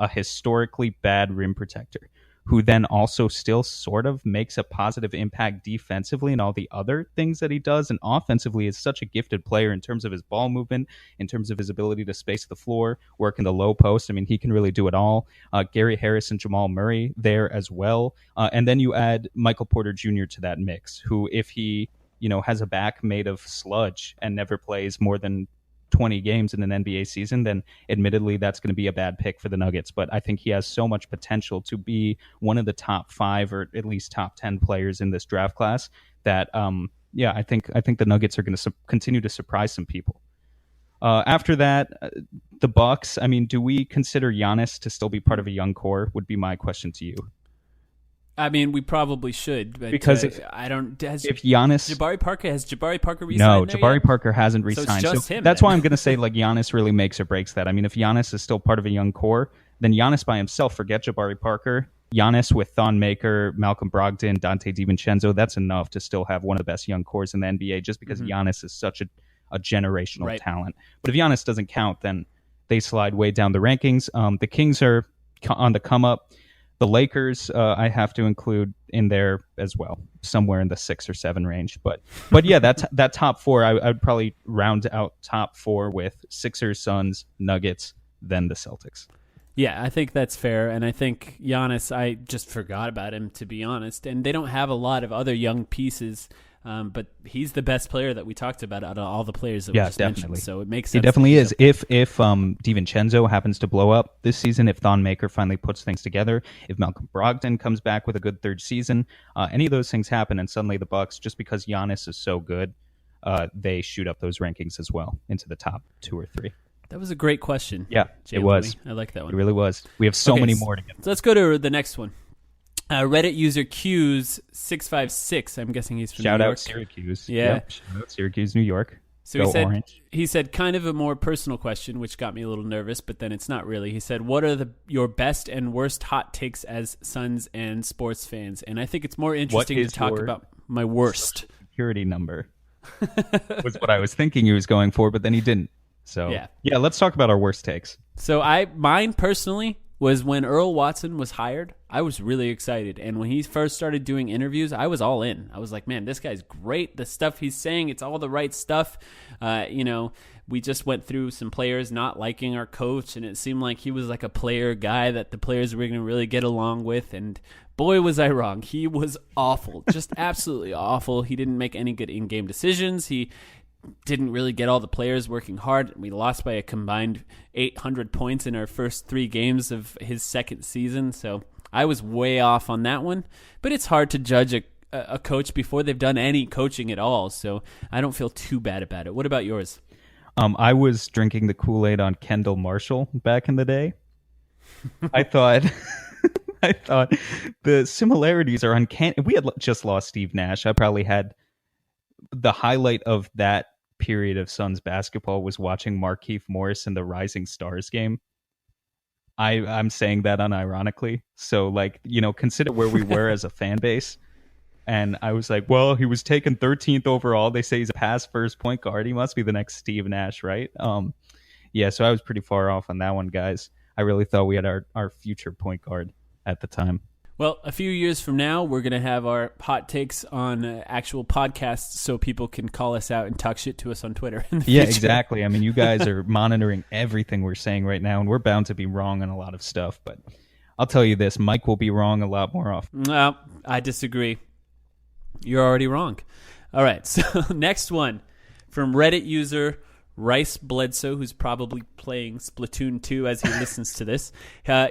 a historically bad rim protector, who then also still sort of makes a positive impact defensively and all the other things that he does. And offensively is such a gifted player in terms of his ball movement, in terms of his ability to space the floor, work in the low post. I mean, he can really do it all. Gary Harris and Jamal Murray there as well. And then you add Michael Porter Jr. to that mix, who, if he has a back made of sludge and never plays more than 20 games in an NBA season, then admittedly that's going to be a bad pick for the Nuggets. But I think he has so much potential to be one of the top 5 or at least top 10 players in this draft class that yeah, I think the Nuggets are going to continue to surprise some people. After that, the Bucks. I mean, do we consider Giannis to still be part of a young core? Would be my question to you. I mean, we probably should, but because I don't. If Giannis, Jabari Parker resigned? No, there Jabari yet? Parker hasn't resigned. So it's just him. That's then. why I'm going to say like Giannis really makes or breaks that. I mean, if Giannis is still part of a young core, then Giannis by himself, forget Jabari Parker. Giannis with Thon Maker, Malcolm Brogdon, Dante DiVincenzo, that's enough to still have one of the best young cores in the NBA just because Giannis is such a generational talent. But if Giannis doesn't count, then they slide way down the rankings. The Kings are on the come up. The Lakers, I have to include in there as well, somewhere in the 6 or 7 range. But yeah, that top 4, I would probably round out top 4 with Sixers, Suns, Nuggets, then the Celtics. Yeah, I think that's fair. And I think Giannis, I just forgot about him, to be honest. And they don't have a lot of other young pieces, but he's the best player that we talked about out of all the players that we just mentioned. So it makes sense. He definitely is. If DiVincenzo happens to blow up this season, if Thon Maker finally puts things together, if Malcolm Brogdon comes back with a good third season, any of those things happen, and suddenly the Bucks, just because Giannis is so good, they shoot up those rankings as well into the top 2 or 3. That was a great question. Yeah, Jay it was. Louie. I like that one. It really was. We have so many more to get. So let's go to the next one. Reddit user Q's656. I'm guessing he's from New York. Shout out Syracuse. Yeah. Yep. Shout out Syracuse, New York. So he said kind of a more personal question, which got me a little nervous, but then it's not really. He said, what are your best and worst hot takes as Suns and sports fans? And I think it's more interesting to talk about my worst. Security number was what I was thinking he was going for, but then he didn't. So yeah, let's talk about our worst takes. So mine personally was when Earl Watson was hired. I was really excited, and when he first started doing interviews, I was all in. I was like, man, this guy's great. The stuff he's saying, it's all the right stuff. We just went through some players not liking our coach, and it seemed like he was like a player guy that the players were going to really get along with, and boy, was I wrong. He was awful, just absolutely awful. He didn't make any good in-game decisions. He didn't really get all the players working hard. We lost by a combined 800 points in our first 3 games of his second season, so I was way off on that one. But it's hard to judge a coach before they've done any coaching at all, so I don't feel too bad about it. What about yours? I was drinking the Kool-Aid on Kendall Marshall back in the day. I thought the similarities are uncanny. We had just lost Steve Nash. I probably had the highlight of that period of Suns basketball was watching Markieff Morris in the Rising Stars game. I'm saying that unironically. So, consider where we were as a fan base. And I was like, well, he was taken 13th overall. They say he's a pass-first point guard. He must be the next Steve Nash, right? So I was pretty far off on that one, guys. I really thought we had our future point guard at the time. Well, a few years from now, we're going to have our hot takes on actual podcasts so people can call us out and talk shit to us on Twitter in the future. Yeah, exactly. I mean, you guys are monitoring everything we're saying right now, and we're bound to be wrong on a lot of stuff. But I'll tell you this, Mike will be wrong a lot more often. No, I disagree. You're already wrong. All right, so next one from Reddit user Rice Bledsoe, who's probably playing Splatoon 2 as he listens to this.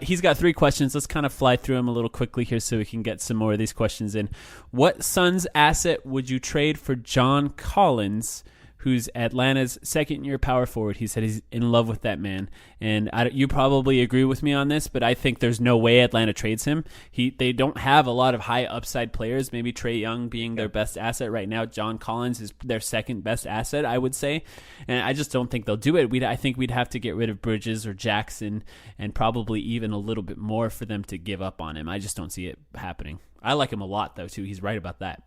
He's got 3 questions. Let's kind of fly through them a little quickly here so we can get some more of these questions in. What Suns asset would you trade for John Collins, who's Atlanta's second-year power forward? He said he's in love with that man. And you probably agree with me on this, but I think there's no way Atlanta trades him. They don't have a lot of high upside players, maybe Trae Young being their best asset right now. John Collins is their second best asset, I would say. And I just don't think they'll do it. I think we'd have to get rid of Bridges or Jackson and probably even a little bit more for them to give up on him. I just don't see it happening. I like him a lot, though, too. He's right about that.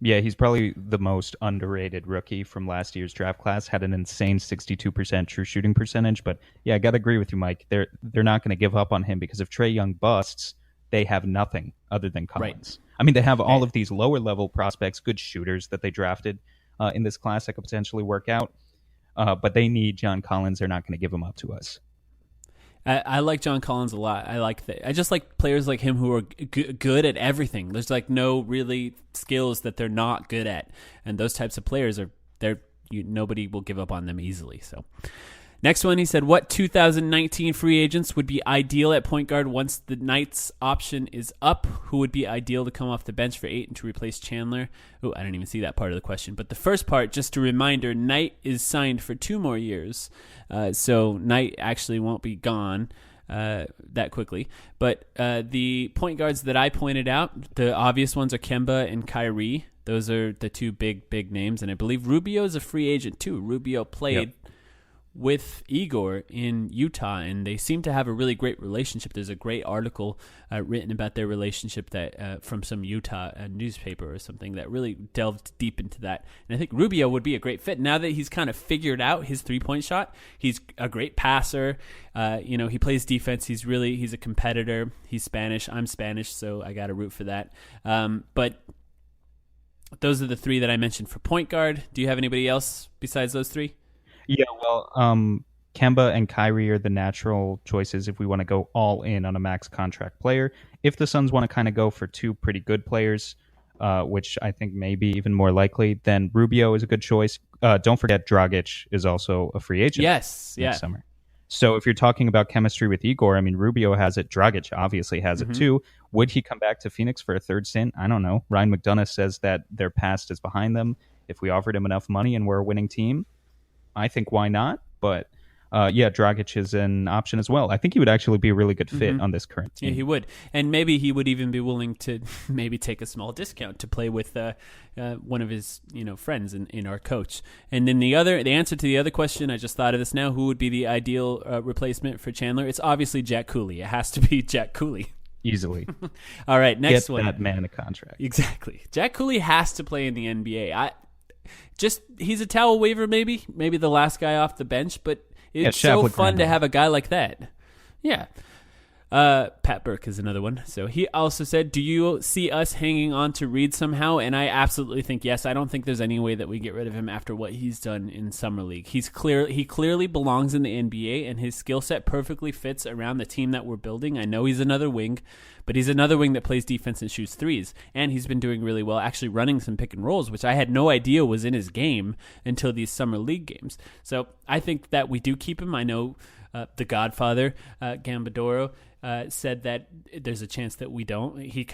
Yeah, he's probably the most underrated rookie from last year's draft class. Had an insane 62% true shooting percentage. But yeah, I got to agree with you, Mike. They're not going to give up on him because if Trae Young busts, they have nothing other than Collins. Right. I mean, they have all of these lower level prospects, good shooters that they drafted in this class that could potentially work out. But they need John Collins. They're not going to give him up to us. I like John Collins a lot. I just like players like him who are good at everything. There's no really skills that they're not good at, and those types of players nobody will give up on them easily. So, Next one, he said, what 2019 free agents would be ideal at point guard once the Knights option is up? Who would be ideal to come off the bench for Ayton to replace Chandler? Oh, I didn't even see that part of the question. But the first part, just a reminder, Knight is signed for 2 more years. So Knight actually won't be gone that quickly. But the point guards that I pointed out, the obvious ones are Kemba and Kyrie. Those are the 2 big names. And I believe Rubio is a free agent too. Rubio played with Igor in Utah, and they seem to have a really great relationship. There's a great article written about their relationship that from some Utah newspaper or something that really delved deep into that. And I think Rubio would be a great fit now that he's kind of figured out his 3-point shot. He's a great passer. He plays defense. He's a competitor. He's Spanish. I'm Spanish, so I got to root for that. But those are the 3 that I mentioned for point guard. Do you have anybody else besides those 3? Yeah, well, Kemba and Kyrie are the natural choices if we want to go all in on a max contract player. If the Suns want to kind of go for 2 pretty good players, which I think may be even more likely, then Rubio is a good choice. Don't forget Dragic is also a free agent next summer. So if you're talking about chemistry with Igor, I mean, Rubio has it. Dragic obviously has it too. Would he come back to Phoenix for a 3rd stint? I don't know. Ryan McDonough says that their past is behind them. If we offered him enough money and we're a winning team, I think why not? But Dragic is an option as well. I think he would actually be a really good fit on this current team. Yeah, he would. And maybe he would even be willing to maybe take a small discount to play with one of his friends in our coach. And then the answer to the other question, I just thought of this now, who would be the ideal replacement for Chandler? It's obviously Jack Cooley. It has to be Jack Cooley. Easily. All right, next one. Get that man a contract. Exactly. Jack Cooley has to play in the NBA. He's a towel waiver, maybe the last guy off the bench, but it's so fun to have a guy like that. Yeah. Pat Burke is another one. So he also said, do you see us hanging on to Reed somehow? And I absolutely think yes. I don't think there's any way that we get rid of him after what he's done in Summer League. He clearly belongs in the NBA, and his skill set perfectly fits around the team that we're building. I know he's another wing, but he's another wing that plays defense and shoots threes. And he's been doing really well, actually running some pick and rolls, which I had no idea was in his game until these Summer League games. So I think that we do keep him. I know the Godfather, Gambadoro, said that there's a chance that we don't. He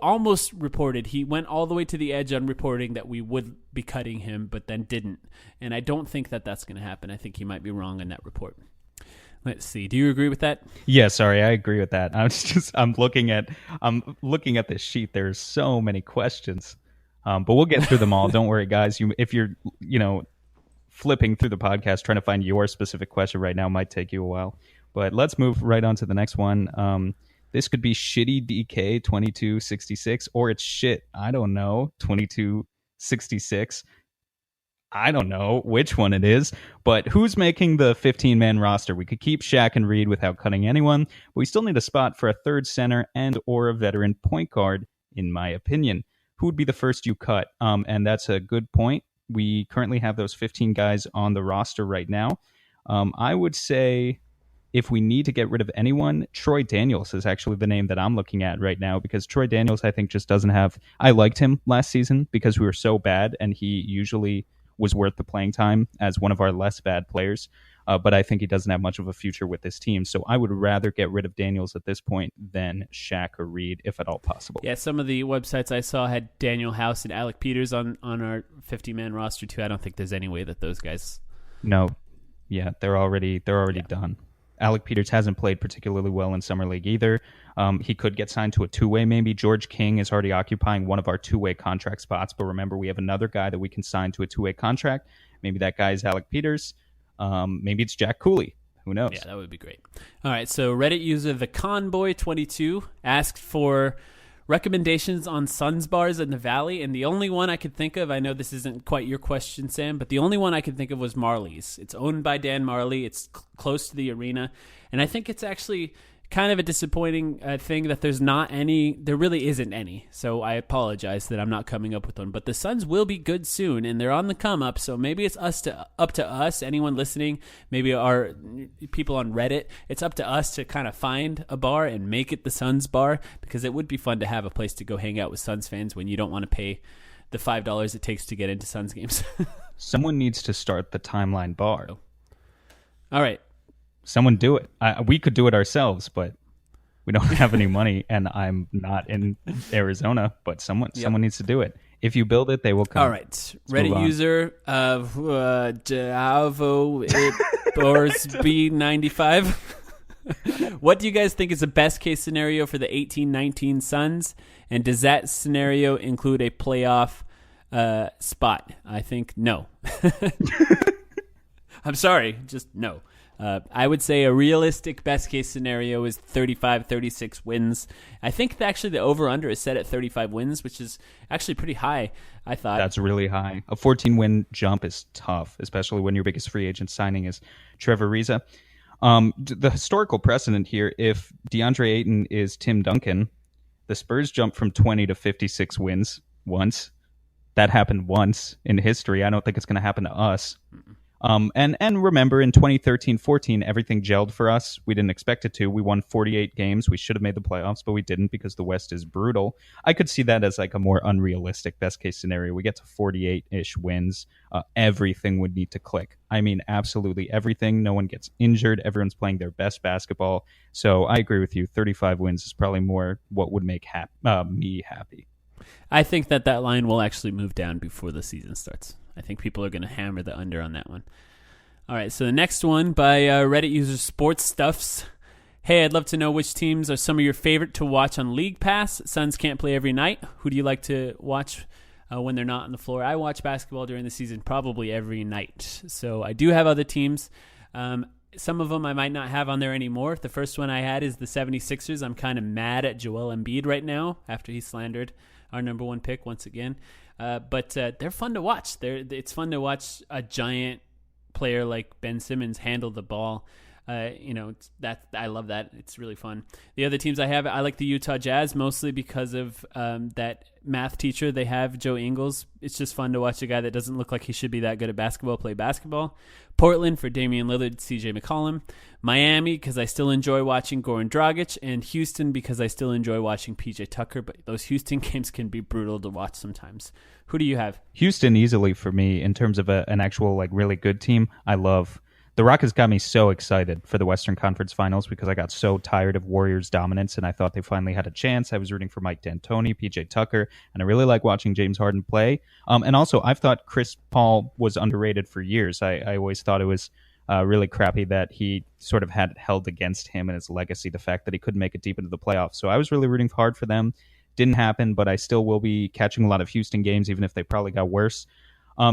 almost reported, he went all the way to the edge on reporting that we would be cutting him, but then didn't. And I don't think that that's going to happen. I think he might be wrong in that report. Let's see. Do you agree with that? Yeah, sorry, I agree with that. I'm looking at this sheet. There's so many questions, but we'll get through them all. Don't worry, guys. If you're flipping through the podcast trying to find your specific question right now, might take you a while. But let's move right on to the next one. This could be Shitty DK 2266, or it's shit, I don't know, 2266. I don't know which one it is, but who's making the 15-man roster? We could keep Shaq and Reed without cutting anyone, but we still need a spot for a third center and or a veteran point guard, in my opinion. Who would be the first you cut? And that's a good point. We currently have those 15 guys on the roster right now. I would say if we need to get rid of anyone, Troy Daniels is actually the name that I'm looking at right now, because Troy Daniels, I think, just doesn't have... I liked him last season because we were so bad, and he usually was worth the playing time as one of our less bad players. But I think he doesn't have much of a future with this team. So I would rather get rid of Daniels at this point than Shaq or Reed, if at all possible. Yeah, some of the websites I saw had Daniel House and Alec Peters on our 50-man roster too. I don't think there's any way that those guys... No. Yeah, they're already done. Alec Peters hasn't played particularly well in Summer League either. He could get signed to a two-way maybe. George King is already occupying one of our two-way contract spots, but remember, we have another guy that we can sign to a two-way contract. Maybe that guy is Alec Peters. Maybe it's Jack Cooley. Who knows? Yeah, that would be great. All right, so Reddit user the Conboy22 asked for recommendations on Suns bars in the Valley, and the only one I could think of, I know this isn't quite your question, Sam, but the only one I could think of was Marley's. It's owned by Dan Marley. It's close to the arena, and I think it's actually kind of a disappointing thing that there's not any. There really isn't any, so I apologize that I'm not coming up with one, but the Suns will be good soon, and they're on the come up, so maybe it's up to us, anyone listening, maybe our people on Reddit, it's up to us to kind of find a bar and make it the Suns bar, because it would be fun to have a place to go hang out with Suns fans when you don't want to pay the $5 it takes to get into Suns games. Someone needs to start the Timeline bar. All right. Someone do it. We could do it ourselves, but we don't have any money, and I'm not in Arizona. But someone needs to do it. If you build it, they will come. All right. Reddit user B95. What do you guys think is the best case scenario for the 18-19 Suns? And does that scenario include a playoff spot? I think no. I'm sorry, just no. I would say a realistic best case scenario is 35-36 wins. I think actually the over-under is set at 35 wins, which is actually pretty high, I thought. That's really high. A 14-win jump is tough, especially when your biggest free agent signing is Trevor Ariza. The historical precedent here, if DeAndre Ayton is Tim Duncan, the Spurs jumped from 20 to 56 wins once. That happened once in history. I don't think it's going to happen to us. And remember, in 2013-14, everything gelled for us. We didn't expect it to. We won 48 games. We should have made the playoffs, but we didn't because the West is brutal. I could see that as like a more unrealistic best-case scenario. We get to 48-ish wins. Everything would need to click. I mean, absolutely everything. No one gets injured. Everyone's playing their best basketball. So I agree with you. 35 wins is probably more what would make me happy. I think that line will actually move down before the season starts. I think people are going to hammer the under on that one. All right, so the next one by Reddit user Sports Stuffs. Hey, I'd love to know which teams are some of your favorite to watch on League Pass. Suns can't play every night. Who do you like to watch when they're not on the floor? I watch basketball during the season probably every night. So I do have other teams. Some of them I might not have on there anymore. The first one I had is the 76ers. I'm kind of mad at Joel Embiid right now after he slandered our number one pick once again. But they're fun to watch. It's fun to watch a giant player like Ben Simmons handle the ball. I love that. It's really fun. The other teams I have, I like the Utah Jazz mostly because of that math teacher they have, Joe Ingles. It's just fun to watch a guy that doesn't look like he should be that good at basketball play basketball. Portland for Damian Lillard, CJ McCollum. Miami because I still enjoy watching Goran Dragic. And Houston because I still enjoy watching PJ Tucker. But those Houston games can be brutal to watch sometimes. Who do you have? Houston easily for me in terms of an actual like really good team. I love the Rockets. Got me so excited for the Western Conference Finals because I got so tired of Warriors' dominance and I thought they finally had a chance. I was rooting for Mike D'Antoni, PJ Tucker, and I really like watching James Harden play. And also, I've thought Chris Paul was underrated for years. I always thought it was really crappy that he sort of had held against him and his legacy, the fact that he couldn't make it deep into the playoffs. So I was really rooting hard for them. Didn't happen, but I still will be catching a lot of Houston games, even if they probably got worse.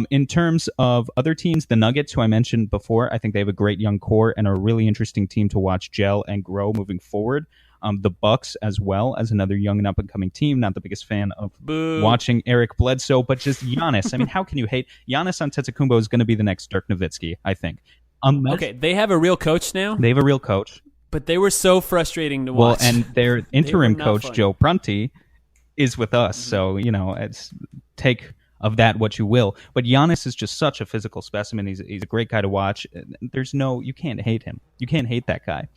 In terms of other teams, the Nuggets, who I mentioned before, I think they have a great young core and are a really interesting team to watch gel and grow moving forward. The Bucks as well as another young and up-and-coming team. Not the biggest fan of watching Eric Bledsoe, but just Giannis. I mean, how can you hate? Giannis Antetokounmpo is going to be the next Dirk Nowitzki, I think. Okay, they have a real coach now? They have a real coach. But they were so frustrating to watch. Well, and their interim coach, Joe Prunty, is with us. So, it's take of that what you will. But Giannis is just such a physical specimen. He's a great guy to watch. You can't hate him. You can't hate that guy.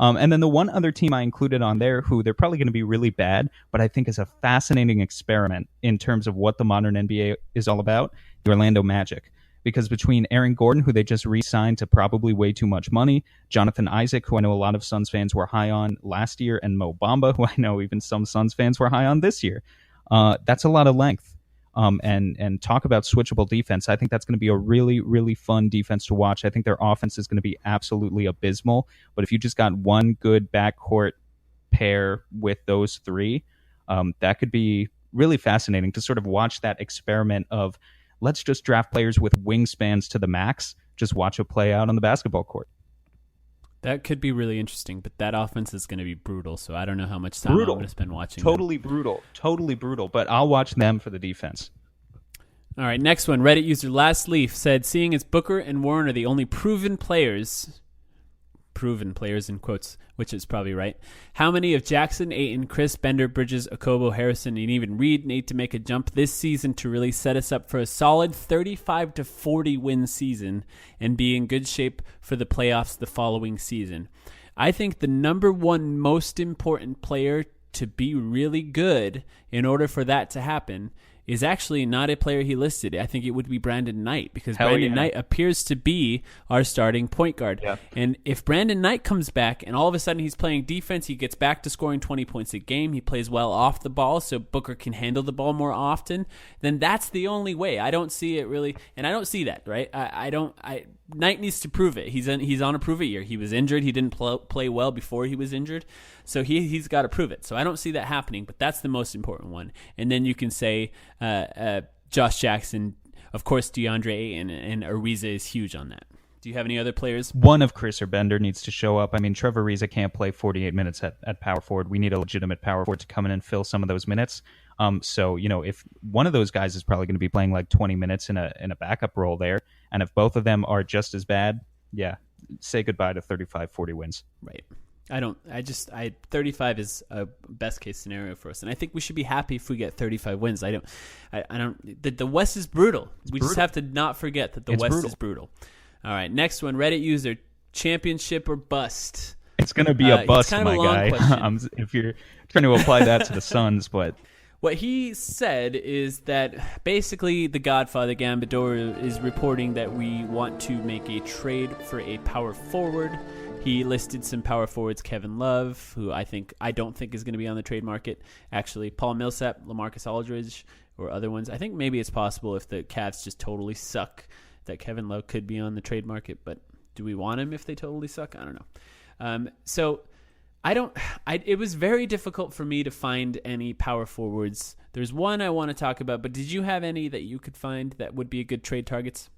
And then the one other team I included on there, who they're probably going to be really bad, but I think is a fascinating experiment in terms of what the modern NBA is all about, the Orlando Magic. Because between Aaron Gordon, who they just re-signed to probably way too much money, Jonathan Isaac, who I know a lot of Suns fans were high on last year, and Mo Bamba, who I know even some Suns fans were high on this year, that's a lot of length. And talk about switchable defense. I think that's going to be a really, really fun defense to watch. I think their offense is going to be absolutely abysmal. But if you just got one good backcourt pair with those three, that could be really fascinating to sort of watch that experiment of let's just draft players with wingspans to the max. Just watch it play out on the basketball court. That could be really interesting, but that offense is going to be brutal, so I don't know how much time I'm going to spend watching Totally brutal, but I'll watch them for the defense. All right, next one. Reddit user Last Leaf said, seeing as Booker and Warren are the only proven players in quotes, which is probably right, how many of Jackson, Ayton, Chris, Bender, Bridges, Okobo, Harrison, and even Reed need to make a jump this season to really set us up for a solid 35 to 40 win season and be in good shape for the playoffs the following season? I think the number one most important player to be really good in order for that to happen is actually not a player he listed. I think it would be Brandon Knight, because Hell Brandon yeah. Knight appears to be our starting point guard. Yeah. And if Brandon Knight comes back and all of a sudden he's playing defense, he gets back to scoring 20 points a game, he plays well off the ball so Booker can handle the ball more often, then that's the only way. I don't see it really, and I don't see that, right? Knight needs to prove it. He's on a prove it year. He was injured. He didn't play well before he was injured. So he's got to prove it. So I don't see that happening, but that's the most important one. And then you can say Josh Jackson, of course, DeAndre Ayton, and Ariza is huge on that. Do you have any other players? One of Chris or Bender needs to show up. I mean, Trevor Ariza can't play 48 minutes at power forward. We need a legitimate power forward to come in and fill some of those minutes. So, if one of those guys is probably going to be playing like 20 minutes in a backup role there, and if both of them are just as bad, yeah, say goodbye to 35-40 wins. Right. 35 is a best case scenario for us, and I think we should be happy if we get 35 wins. The West is brutal. Just have to not forget that the West is brutal. All right, next one, Reddit user, championship or bust? It's going to be a bust, kind of my guy. If you're trying to apply that to the Suns, but what he said is that basically the Godfather Gambador is reporting that we want to make a trade for a power forward. He listed some power forwards, Kevin Love, who I don't think is going to be on the trade market. Actually, Paul Millsap, LaMarcus Aldridge, or other ones. I think maybe it's possible if the Cavs just totally suck that Kevin Love could be on the trade market. But do we want him if they totally suck? I don't know. It was very difficult for me to find any power forwards. There's one I want to talk about, but did you have any that you could find that would be a good trade targets?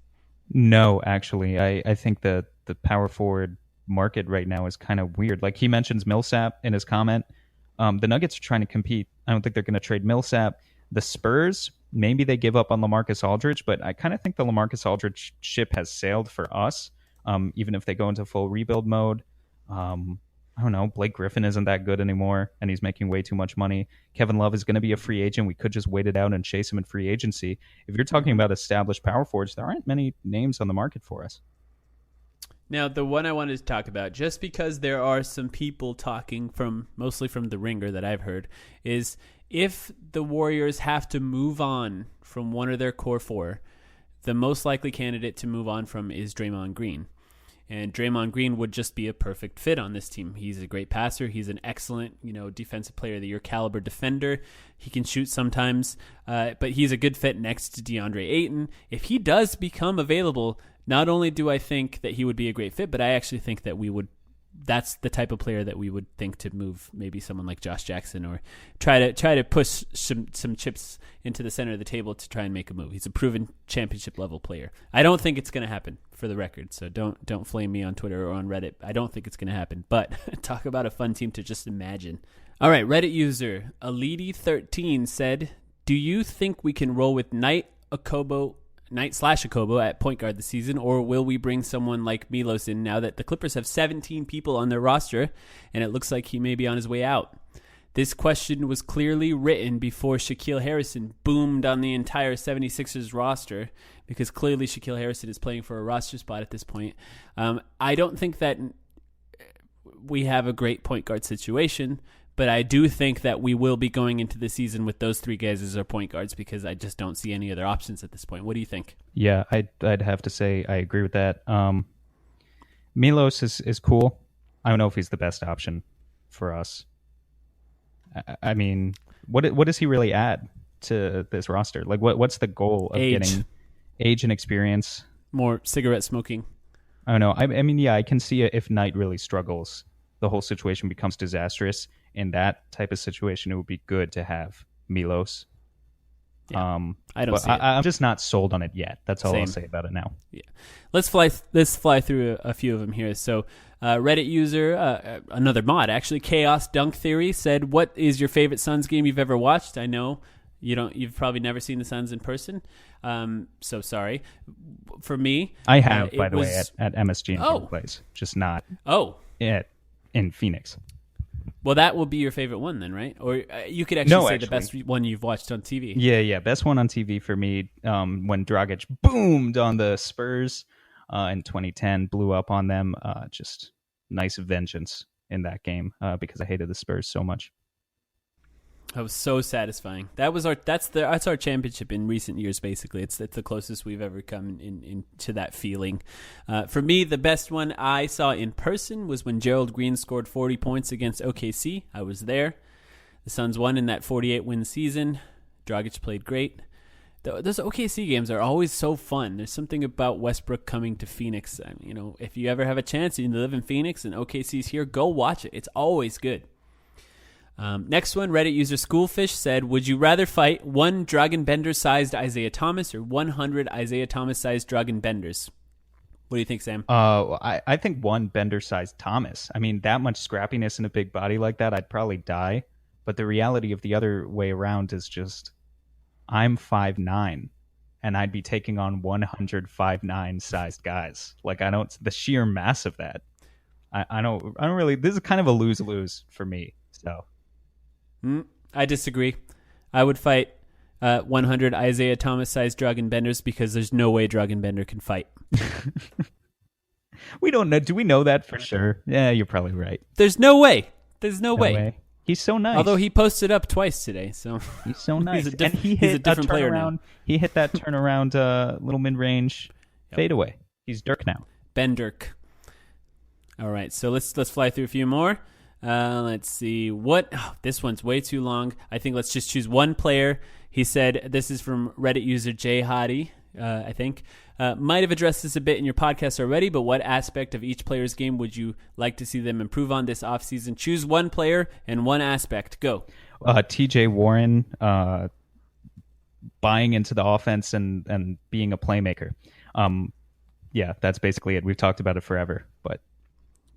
No, actually. I think the power forward market right now is kind of weird. Like he mentions Millsap in his comment. The Nuggets are trying to compete. I don't think they're going to trade Millsap. The Spurs, maybe they give up on LaMarcus Aldridge, but I kind of think the LaMarcus Aldridge ship has sailed for us, even if they go into full rebuild mode. I don't know. Blake Griffin isn't that good anymore, and he's making way too much money. Kevin Love is going to be a free agent. We could just wait it out and chase him in free agency. If you're talking about established power forwards, there aren't many names on the market for us. Now, the one I wanted to talk about, just because there are some people talking mostly from the Ringer that I've heard, is if the Warriors have to move on from one of their core four, the most likely candidate to move on from is Draymond Green. And Draymond Green would just be a perfect fit on this team. He's a great passer. He's an excellent, defensive player of the year caliber defender. He can shoot sometimes, but he's a good fit next to DeAndre Ayton. If he does become available, not only do I think that he would be a great fit, but I actually think that that's the type of player that we would think to move maybe someone like Josh Jackson, or try to push some chips into the center of the table to try and make a move. He's a proven championship level player. I don't think it's going to happen, for the record, so don't flame me on Twitter or on Reddit. I don't think it's going to happen, but talk about a fun team to just imagine. All right, Reddit user Alidi13 said, do you think we can roll with Knight/Okobo at point guard this season, or will we bring someone like Milos in now that the Clippers have 17 people on their roster and it looks like he may be on his way out? This question was clearly written before Shaquille Harrison boomed on the entire 76ers roster, because clearly Shaquille Harrison is playing for a roster spot at this point. I don't think that we have a great point guard situation, but I do think that we will be going into the season with those three guys as our point guards, because I just don't see any other options at this point. What do you think? Yeah, I'd have to say I agree with that. Milos is cool. I don't know if he's the best option for us. I mean, what does he really add to this roster? Like, what's the goal of getting age and experience? More cigarette smoking. I don't know. I mean, yeah, I can see it if Knight really struggles. The whole situation becomes disastrous. In that type of situation, it would be good to have Milos. Yeah, I don't see it. I'm just not sold on it yet. That's all Same. I'll say about it now. Yeah, let's fly through a few of them here. So, Reddit user, another mod actually, Chaos Dunk Theory said, "What is your favorite Suns game you've ever watched?" I know you've probably never seen the Suns in person. So sorry. For me, I have, by the way, at MSG in place, just not in Phoenix. Well, that will be your favorite one then, right? Or you could actually say the best one you've watched on TV. Yeah. Best one on TV for me, when Dragic boomed on the Spurs in 2010, blew up on them. Just nice vengeance in that game, because I hated the Spurs so much. That was so satisfying. That's our championship in recent years. Basically, it's the closest we've ever come to that feeling. For me, the best one I saw in person was when Gerald Green scored 40 points against OKC. I was there. The Suns won in that 48-win season. Dragic played great. Those OKC games are always so fun. There's something about Westbrook coming to Phoenix. If you ever have a chance and you live in Phoenix and OKC's here, go watch it. It's always good. Next one, Reddit user Schoolfish said, would you rather fight 1 Dragon Bender-sized Isaiah Thomas or 100 Isaiah Thomas-sized Dragon Benders? What do you think, Sam? I think 1 Bender-sized Thomas. I mean, that much scrappiness in a big body like that, I'd probably die. But the reality of the other way around is just, I'm 5'9", and I'd be taking on 100 5'9" sized guys. Like, the sheer mass of that. I don't really, this is kind of a lose-lose for me, so. I disagree. I would fight 100 Isaiah Thomas-sized Dragon Benders because there's no way Dragon Bender can fight. We don't know. Do we know that for sure? Yeah, you're probably right. There's no way. There's no way. He's so nice. Although he posted up twice today, so he's so nice. He's a different player now. He hit that turnaround, little mid-range fadeaway. He's Dirk now. Ben Dirk. All right, so let's fly through a few more. Let's see. This one's way too long. I think let's just choose one player. He said, this is from Reddit user Jay Hottie, I think. Might have addressed this a bit in your podcast already, but what aspect of each player's game would you like to see them improve on this offseason? Choose one player and one aspect. Go. TJ Warren buying into the offense and being a playmaker. Yeah, that's basically it. We've talked about it forever. But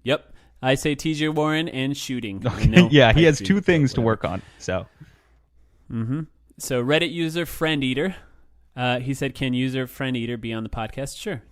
Yep. I say TJ Warren and shooting. Yeah, he has 2 things to work on. So, So Reddit user Friend Eater, he said, "Can user Friend Eater be on the podcast?" Sure.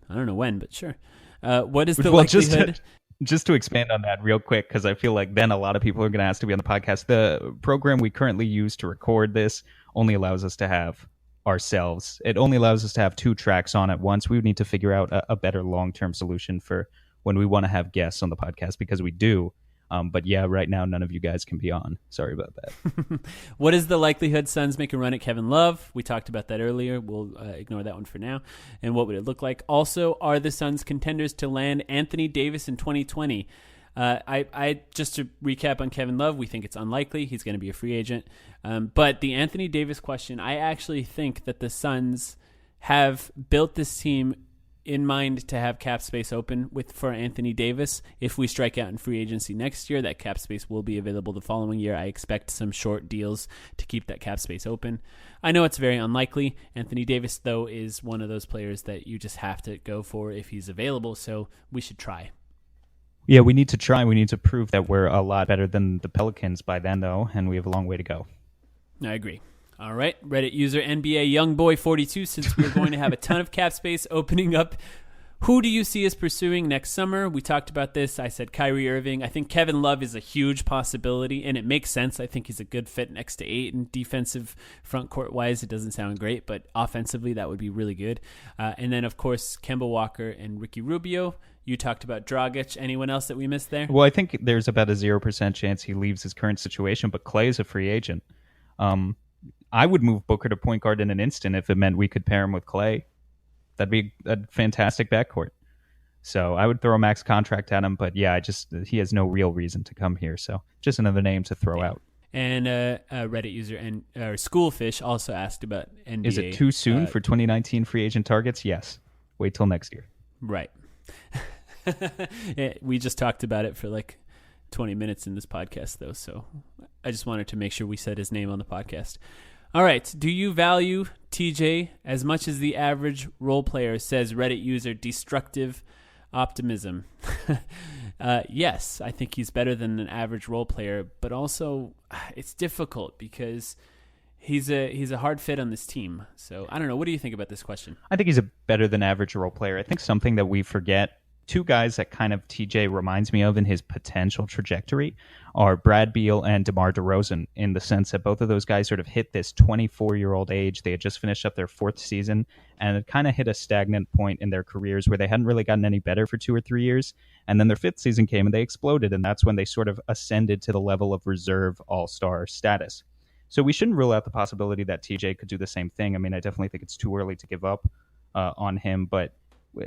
I don't know when, but sure. What is the likelihood? Just to expand on that real quick, because I feel like then a lot of people are going to ask to be on the podcast. The program we currently use to record this only allows us to have ourselves. It only allows us to have 2 tracks on at once. We would need to figure out a better long-term solution for when we want to have guests on the podcast, because we do. But yeah, right now, none of you guys can be on. Sorry about that. What is the likelihood Suns make a run at Kevin Love? We talked about that earlier. We'll ignore that one for now. And what would it look like? Also, are the Suns contenders to land Anthony Davis in 2020? I just to recap on Kevin Love, we think it's unlikely. He's going to be a free agent. But the Anthony Davis question, I actually think that the Suns have built this team in mind to have cap space open for Anthony Davis. If we strike out in free agency next year, that cap space will be available the following year. I expect some short deals to keep that cap space open. I know it's very unlikely. Anthony Davis, though, is one of those players that you just have to go for if he's available, so we should try. Yeah, we need to try. We need to prove that we're a lot better than the Pelicans by then, though, and we have a long way to go. I agree. All right, Reddit user NBA Youngboy42, since we're going to have a ton of cap space opening up, who do you see us pursuing next summer? We talked about this. I said Kyrie Irving. I think Kevin Love is a huge possibility, and it makes sense. I think he's a good fit next to Ayton. Defensive front court-wise, it doesn't sound great, but offensively, that would be really good. And then, of course, Kemba Walker and Ricky Rubio. You talked about Dragic. Anyone else that we missed there? Well, I think there's about a 0% chance he leaves his current situation, but Clay is a free agent. I would move Booker to point guard in an instant if it meant we could pair him with Clay. That'd be a fantastic backcourt. So I would throw a max contract at him, but yeah, he has no real reason to come here. So just another name to throw out. And Reddit user and Schoolfish also asked about NBA. Is it too soon for 2019 free agent targets? Yes. Wait till next year. Right. We just talked about it for like 20 minutes in this podcast, though, so I just wanted to make sure we said his name on the podcast. All right. Do you value TJ as much as the average role player, says Reddit user Destructive Optimism? Yes, I think he's better than an average role player, but also it's difficult because he's a hard fit on this team. So I don't know. What do you think about this question? I think he's a better than average role player. I think something that we forget, 2 guys that kind of TJ reminds me of in his potential trajectory are Brad Beal and DeMar DeRozan, in the sense that both of those guys sort of hit this 24-year-old age. They had just finished up their 4th season and it kind of hit a stagnant point in their careers where they hadn't really gotten any better for 2 or 3 years. And then their 5th season came and they exploded. And that's when they sort of ascended to the level of reserve all-star status. So we shouldn't rule out the possibility that TJ could do the same thing. I mean, I definitely think it's too early to give up on him, but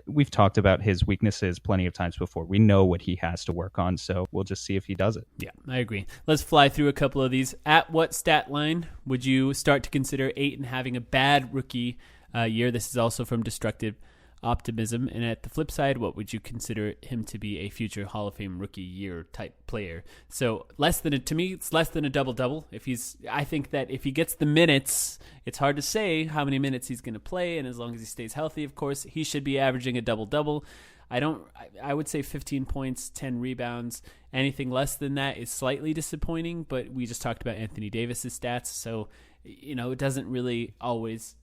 we've talked about his weaknesses plenty of times before. We know what he has to work on, so we'll just see if he does it. Yeah, I agree. Let's fly through a couple of these. At what stat line would you start to consider Ayton having a bad rookie year? This is also from Destructive Optimism. And at the flip side, what would you consider him to be a future Hall of Fame rookie year type player? So to me, it's less than a double-double. I think that if he gets the minutes, it's hard to say how many minutes he's going to play. And as long as he stays healthy, of course, he should be averaging a double-double. I would say 15 points, 10 rebounds. Anything less than that is slightly disappointing, but we just talked about Anthony Davis's stats. So, it doesn't really always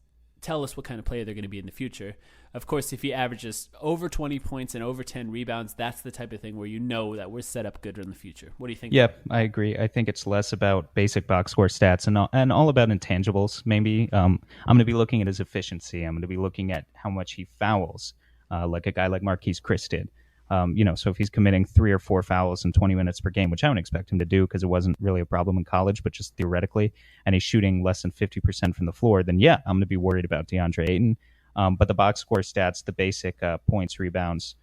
tell us what kind of player they're going to be in the future. Of course, if he averages over 20 points and over 10 rebounds, that's the type of thing where that we're set up good in the future. What do you think? Yeah, I agree. I think it's less about basic box score stats and all about intangibles, maybe. I'm going to be looking at his efficiency. I'm going to be looking at how much he fouls, like a guy like Marquise Chris did. So if he's committing 3 or 4 fouls in 20 minutes per game, which I don't expect him to do because it wasn't really a problem in college, but just theoretically, and he's shooting less than 50% from the floor, then yeah, I'm going to be worried about DeAndre Ayton. But the box score stats, the basic points, rebounds,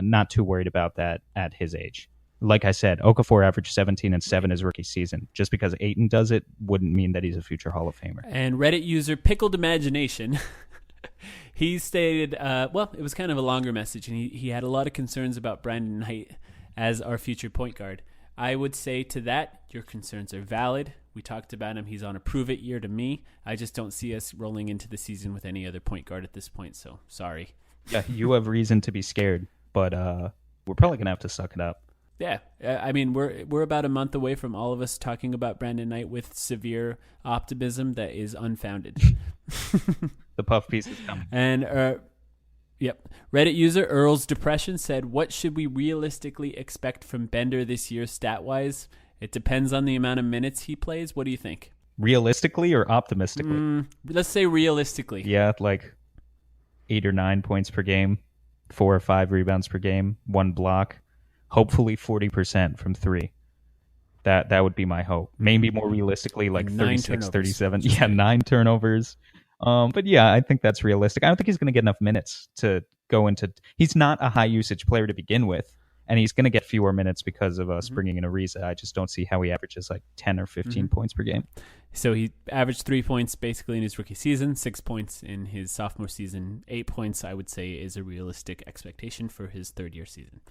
not too worried about that at his age. Like I said, Okafor averaged 17 and 7 his rookie season. Just because Ayton does it wouldn't mean that he's a future Hall of Famer. And Reddit user Pickled Imagination, he stated, it was kind of a longer message, and he had a lot of concerns about Brandon Knight as our future point guard. I would say to that, your concerns are valid. We talked about him. He's on a prove-it year to me. I just don't see us rolling into the season with any other point guard at this point, so sorry. Yeah, you have reason to be scared, but we're probably going to have to suck it up. Yeah, I mean, we're about a month away from all of us talking about Brandon Knight with severe optimism that is unfounded. The puff piece is coming. And yep. Reddit user Earl's Depression said, what should we realistically expect from Bender this year stat-wise? It depends on the amount of minutes he plays. What do you think? Realistically or optimistically? Let's say realistically. Yeah, like 8 or 9 points per game, 4 or 5 rebounds per game, 1 block, hopefully 40% from 3. That would be my hope. Maybe more realistically, like 36, 37. Yeah, 9 turnovers. But yeah, I think that's realistic. I don't think he's going to get enough minutes to go into... He's not a high-usage player to begin with, and he's going to get fewer minutes because of us bringing in Ariza. I just don't see how he averages like 10 or 15 points per game. So he averaged 3 points basically in his rookie season, 6 points in his sophomore season. 8 points, I would say, is a realistic expectation for his third-year season.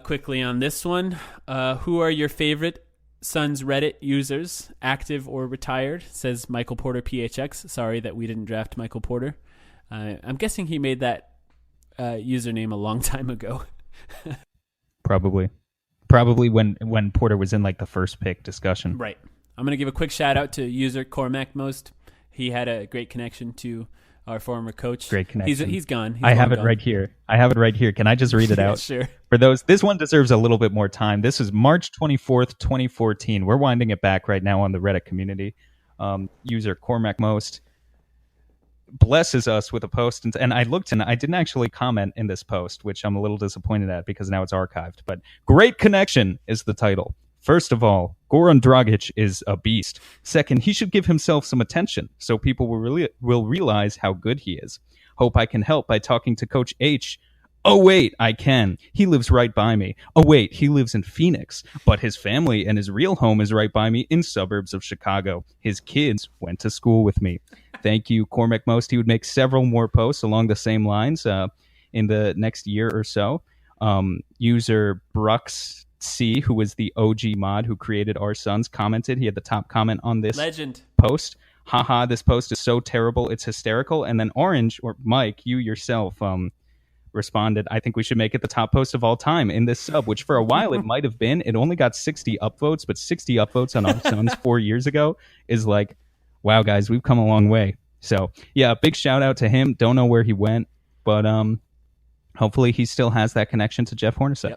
Quickly on this one, who are your favorite Suns Reddit users, active or retired? Says Michael Porter PHX. Sorry that we didn't draft Michael Porter. I'm guessing he made that username a long time ago. Probably when Porter was in like the first pick discussion. Right. I'm going to give a quick shout out to user Cormac Most. He had a great connection to our former coach. Great connection. He's gone. I have it right here. Can I just read it out? Sure. For those, this one deserves a little bit more time. This is March 24th, 2014. We're winding it back right now on the Reddit community. User Cormac Most blesses us with a post, and I looked and I didn't actually comment in this post, which I'm a little disappointed at because now it's archived. But great connection is the title. First of all, Goran Dragic is a beast. Second, he should give himself some attention so people will realize how good he is. Hope I can help by talking to Coach H. Oh, wait, I can. He lives right by me. Oh, wait, he lives in Phoenix. But his family and his real home is right by me in suburbs of Chicago. His kids went to school with me. Thank you, Cormac Most. He would make several more posts along the same lines in the next year or so. User Brux C, who was the OG mod who created Our Sons, commented. He had the top comment on this post. Haha, this post is so terrible, it's hysterical. And then Orange, or Mike, you yourself, responded, I think we should make it the top post of all time in this sub, which for a while it might have been. It only got 60 upvotes, but 60 upvotes on Our Sons 4 years ago is like, wow, guys, we've come a long way. So, yeah, big shout out to him. Don't know where he went, but hopefully he still has that connection to Jeff Hornacek.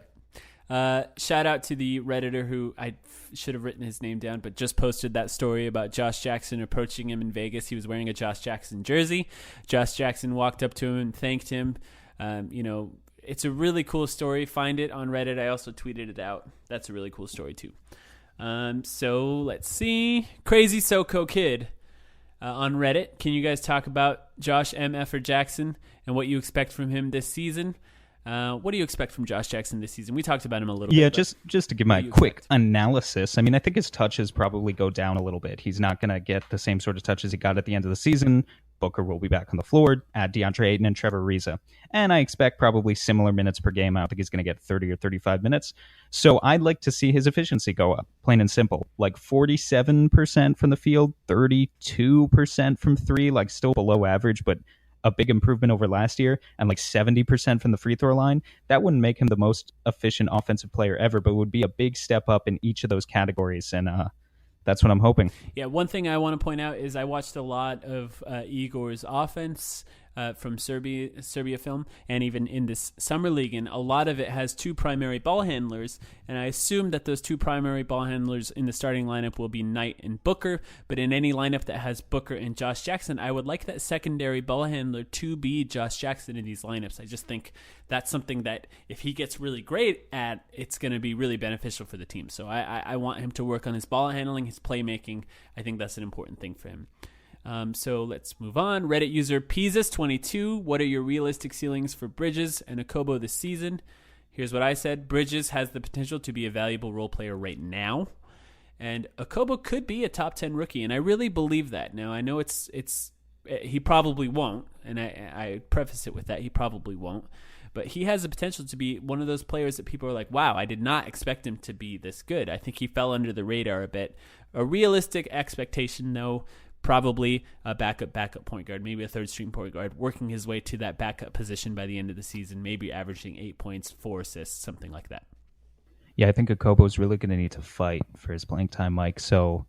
Yep. Shout out to the Redditor who I should have written his name down, but just posted that story about Josh Jackson approaching him in Vegas. He was wearing a Josh Jackson jersey. Josh Jackson walked up to him and thanked him. It's a really cool story. Find it on Reddit. I also tweeted it out. That's a really cool story too. So let's see. Crazy SoCo Kid on Reddit. Can you guys talk about Josh M. Effer Jackson and what you expect from him this season? What do you expect from Josh Jackson this season? We talked about him a little bit. Yeah, just to give my quick analysis. I mean, I think his touches probably go down a little bit. He's not going to get the same sort of touches he got at the end of the season. Booker will be back on the floor, add DeAndre Ayton and Trevor Ariza. And I expect probably similar minutes per game. I don't think he's going to get 30 or 35 minutes. So I'd like to see his efficiency go up, plain and simple. Like 47% from the field, 32% from three, like still below average, but a big improvement over last year, and like 70% from the free throw line. That wouldn't make him the most efficient offensive player ever, but would be a big step up in each of those categories. And that's what I'm hoping. Yeah, one thing I want to point out is I watched a lot of Igor's offense from Serbia film, and even in this summer league, and a lot of it has two primary ball handlers, and I assume that those two primary ball handlers in the starting lineup will be Knight and Booker, but in any lineup that has Booker and Josh Jackson, I would like that secondary ball handler to be Josh Jackson in these lineups. I just think that's something that if he gets really great at, it's going to be really beneficial for the team. So I want him to work on his ball handling, his playmaking. I think that's an important thing for him. So let's move on. Reddit user Peasus22. What are your realistic ceilings for Bridges and Okobo this season? Here's what I said. Bridges has the potential to be a valuable role player right now, and Okobo could be a top 10 rookie, and I really believe that. Now, I know it's he probably won't, and I preface it with that. He probably won't. But he has the potential to be one of those players that people are like, wow, I did not expect him to be this good. I think he fell under the radar a bit. A realistic expectation, though, probably a backup point guard, maybe a third-string point guard, working his way to that backup position by the end of the season, maybe averaging 8 points, 4 assists, something like that. Yeah, I think Okobo's really going to need to fight for his playing time, Mike. So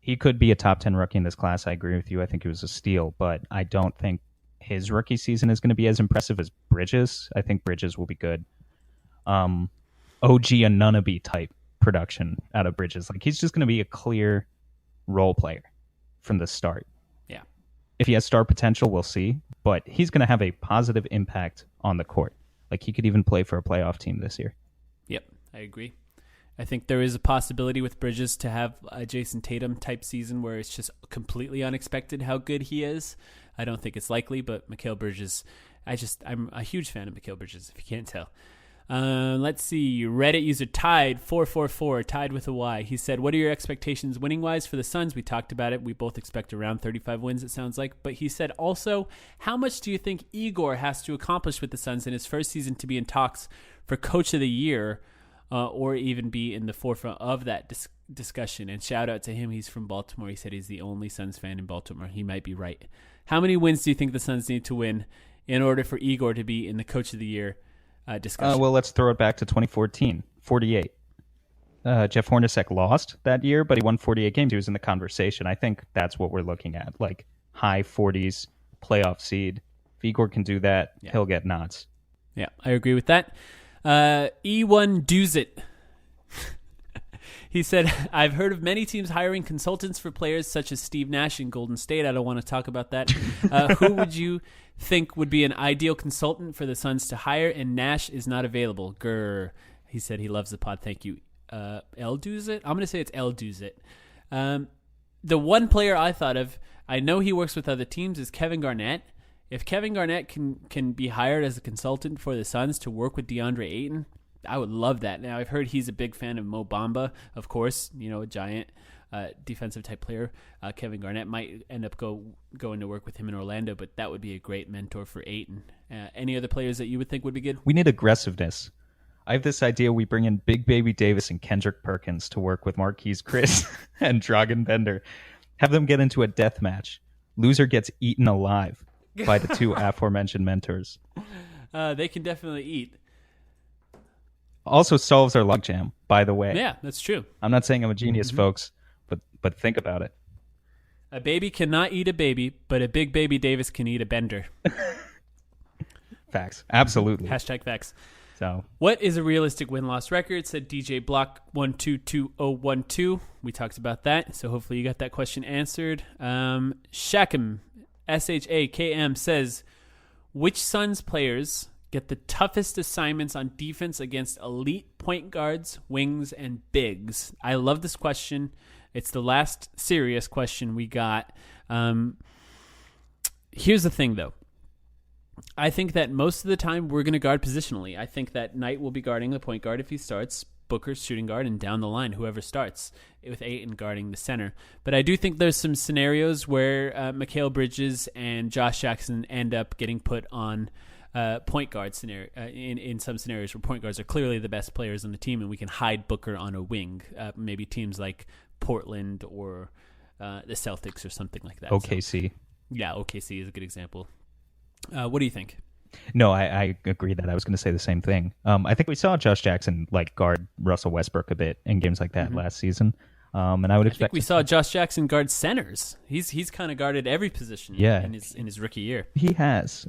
he could be a top 10 rookie in this class. I agree with you. I think it was a steal, but I don't think his rookie season is going to be as impressive as Bridges. I think Bridges will be good. OG Anunoby type production out of Bridges. Like, he's just going to be a clear role player from the start. Yeah. If he has star potential, we'll see, but he's going to have a positive impact on the court. Like, he could even play for a playoff team this year. Yep, I agree. I think there is a possibility with Bridges to have a Jason Tatum type season where it's just completely unexpected how good he is. I don't think it's likely, but Mikal Bridges, I'm a huge fan of Mikal Bridges, if you can't tell. Let's see. Reddit user Tied444, tied with a Y. He said, what are your expectations winning-wise for the Suns? We talked about it. We both expect around 35 wins, it sounds like. But he said also, how much do you think Igor has to accomplish with the Suns in his first season to be in talks for Coach of the Year, or even be in the forefront of that discussion? And shout out to him. He's from Baltimore. He said he's the only Suns fan in Baltimore. He might be right. How many wins do you think the Suns need to win in order for Igor to be in the Coach of the Year discussion? Well, let's throw it back to 2014, 48. Jeff Hornacek lost that year, but he won 48 games. He was in the conversation. I think that's what we're looking at, like high 40s, playoff seed. If Igor can do that, he'll get nods. Yeah, I agree with that. E1 Duzit. He said, I've heard of many teams hiring consultants for players such as Steve Nash in Golden State. I don't want to talk about that. Who would you think would be an ideal consultant for the Suns to hire? And Nash is not available. Grr. He said he loves the pod. Thank you. El Duzit? I'm going to say it's El Duzit. The one player I thought of, I know he works with other teams, is Kevin Garnett. If Kevin Garnett can be hired as a consultant for the Suns to work with DeAndre Ayton, I would love that. Now, I've heard he's a big fan of Mo Bamba, of course, a giant defensive type player. Kevin Garnett might end up going to work with him in Orlando, but that would be a great mentor for Ayton. Any other players that you would think would be good? We need aggressiveness. I have this idea we bring in Big Baby Davis and Kendrick Perkins to work with Marquise Chris and Dragan Bender. Have them get into a death match. Loser gets eaten alive by the two aforementioned mentors. They can definitely eat. Also solves our logjam, by the way. Yeah, that's true. I'm not saying I'm a genius, folks, but think about it. A baby cannot eat a baby, but a Big Baby Davis can eat a Bender. Facts. Absolutely. Hashtag facts. So, what is a realistic win-loss record? Said DJ Block 122012. We talked about that, so hopefully you got that question answered. Shakam, SHAKM, says, which Suns players get the toughest assignments on defense against elite point guards, wings, and bigs? I love this question. It's the last serious question we got. Here's the thing, though. I think that most of the time we're going to guard positionally. I think that Knight will be guarding the point guard if he starts, Booker's shooting guard, and down the line, whoever starts, with Ayton guarding the center. But I do think there's some scenarios where Mikal Bridges and Josh Jackson end up getting put on point guard scenario in some scenarios where point guards are clearly the best players on the team, and we can hide Booker on a wing. Maybe teams like Portland or the Celtics or something like that. OKC. So, yeah, OKC is a good example. What do you think? No, I agree that I was going to say the same thing. I think we saw Josh Jackson guard Russell Westbrook a bit in games like that last season. And I would expect. I think we saw Josh Jackson guard centers. He's kind of guarded every position. in his rookie year. He has.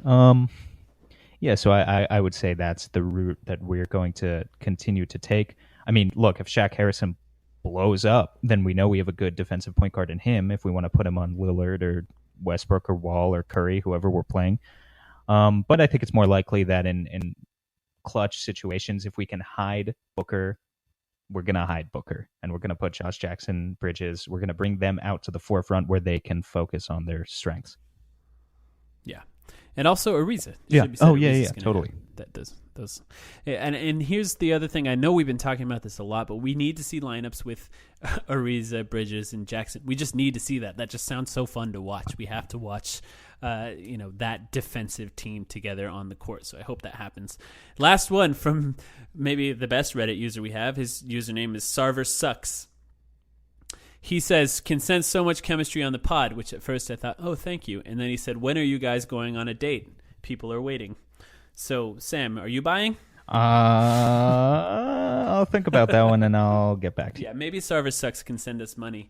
Yeah, so I would say that's the route that we're going to continue to take. I mean, look, if Shaq Harrison blows up, then we know we have a good defensive point guard in him. If we want to put him on Lillard or Westbrook or Wall or Curry, whoever we're playing. But I think it's more likely that in clutch situations, if we can hide Booker, we're going to hide Booker. And we're going to put Josh Jackson, Bridges, we're going to bring them out to the forefront where they can focus on their strengths. Yeah. And also Ariza. Yeah. Oh, yeah, totally. That does. And here's the other thing. I know we've been talking about this a lot, but we need to see lineups with Ariza, Bridges, and Jackson. We just need to see that. That just sounds so fun to watch. We have to watch that defensive team together on the court. So I hope that happens. Last one from maybe the best Reddit user we have. His username is Sarver Sucks. He says, can sense so much chemistry on the pod, which at first I thought, oh, thank you. And then he said, when are you guys going on a date? People are waiting. So, Sam, are you buying? I'll think about that one and I'll get back to you. Yeah, maybe Sarver Sucks can send us money.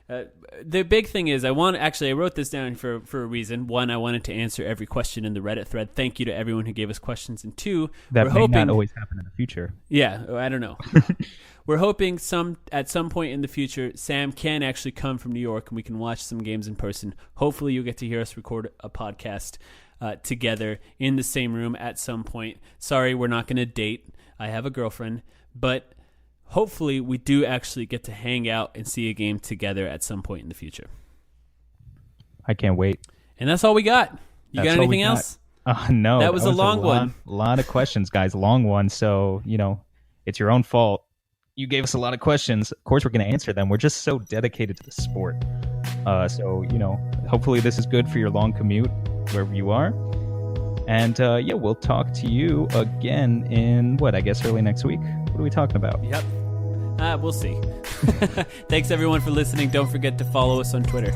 The big thing is I wrote this down for a reason. One, I wanted to answer every question in the Reddit thread. Thank you to everyone who gave us questions. And two, that may not always happen in the future. Yeah, I don't know. We're hoping at some point in the future, Sam can actually come from New York and we can watch some games in person. Hopefully you'll get to hear us record a podcast together in the same room at some point. Sorry, we're not going to date. I have a girlfriend, but hopefully we do actually get to hang out and see a game together at some point in the future. I can't wait. And that's all we got. You got anything else? No. That was a long one. A lot of questions, guys. Long one. So, it's your own fault. You gave us a lot of questions. Of course, we're going to answer them. We're just so dedicated to the sport. So, hopefully this is good for your long commute wherever you are. And, we'll talk to you again in, early next week. What are we talking about? Yep. We'll see. Thanks, everyone, for listening. Don't forget to follow us on Twitter.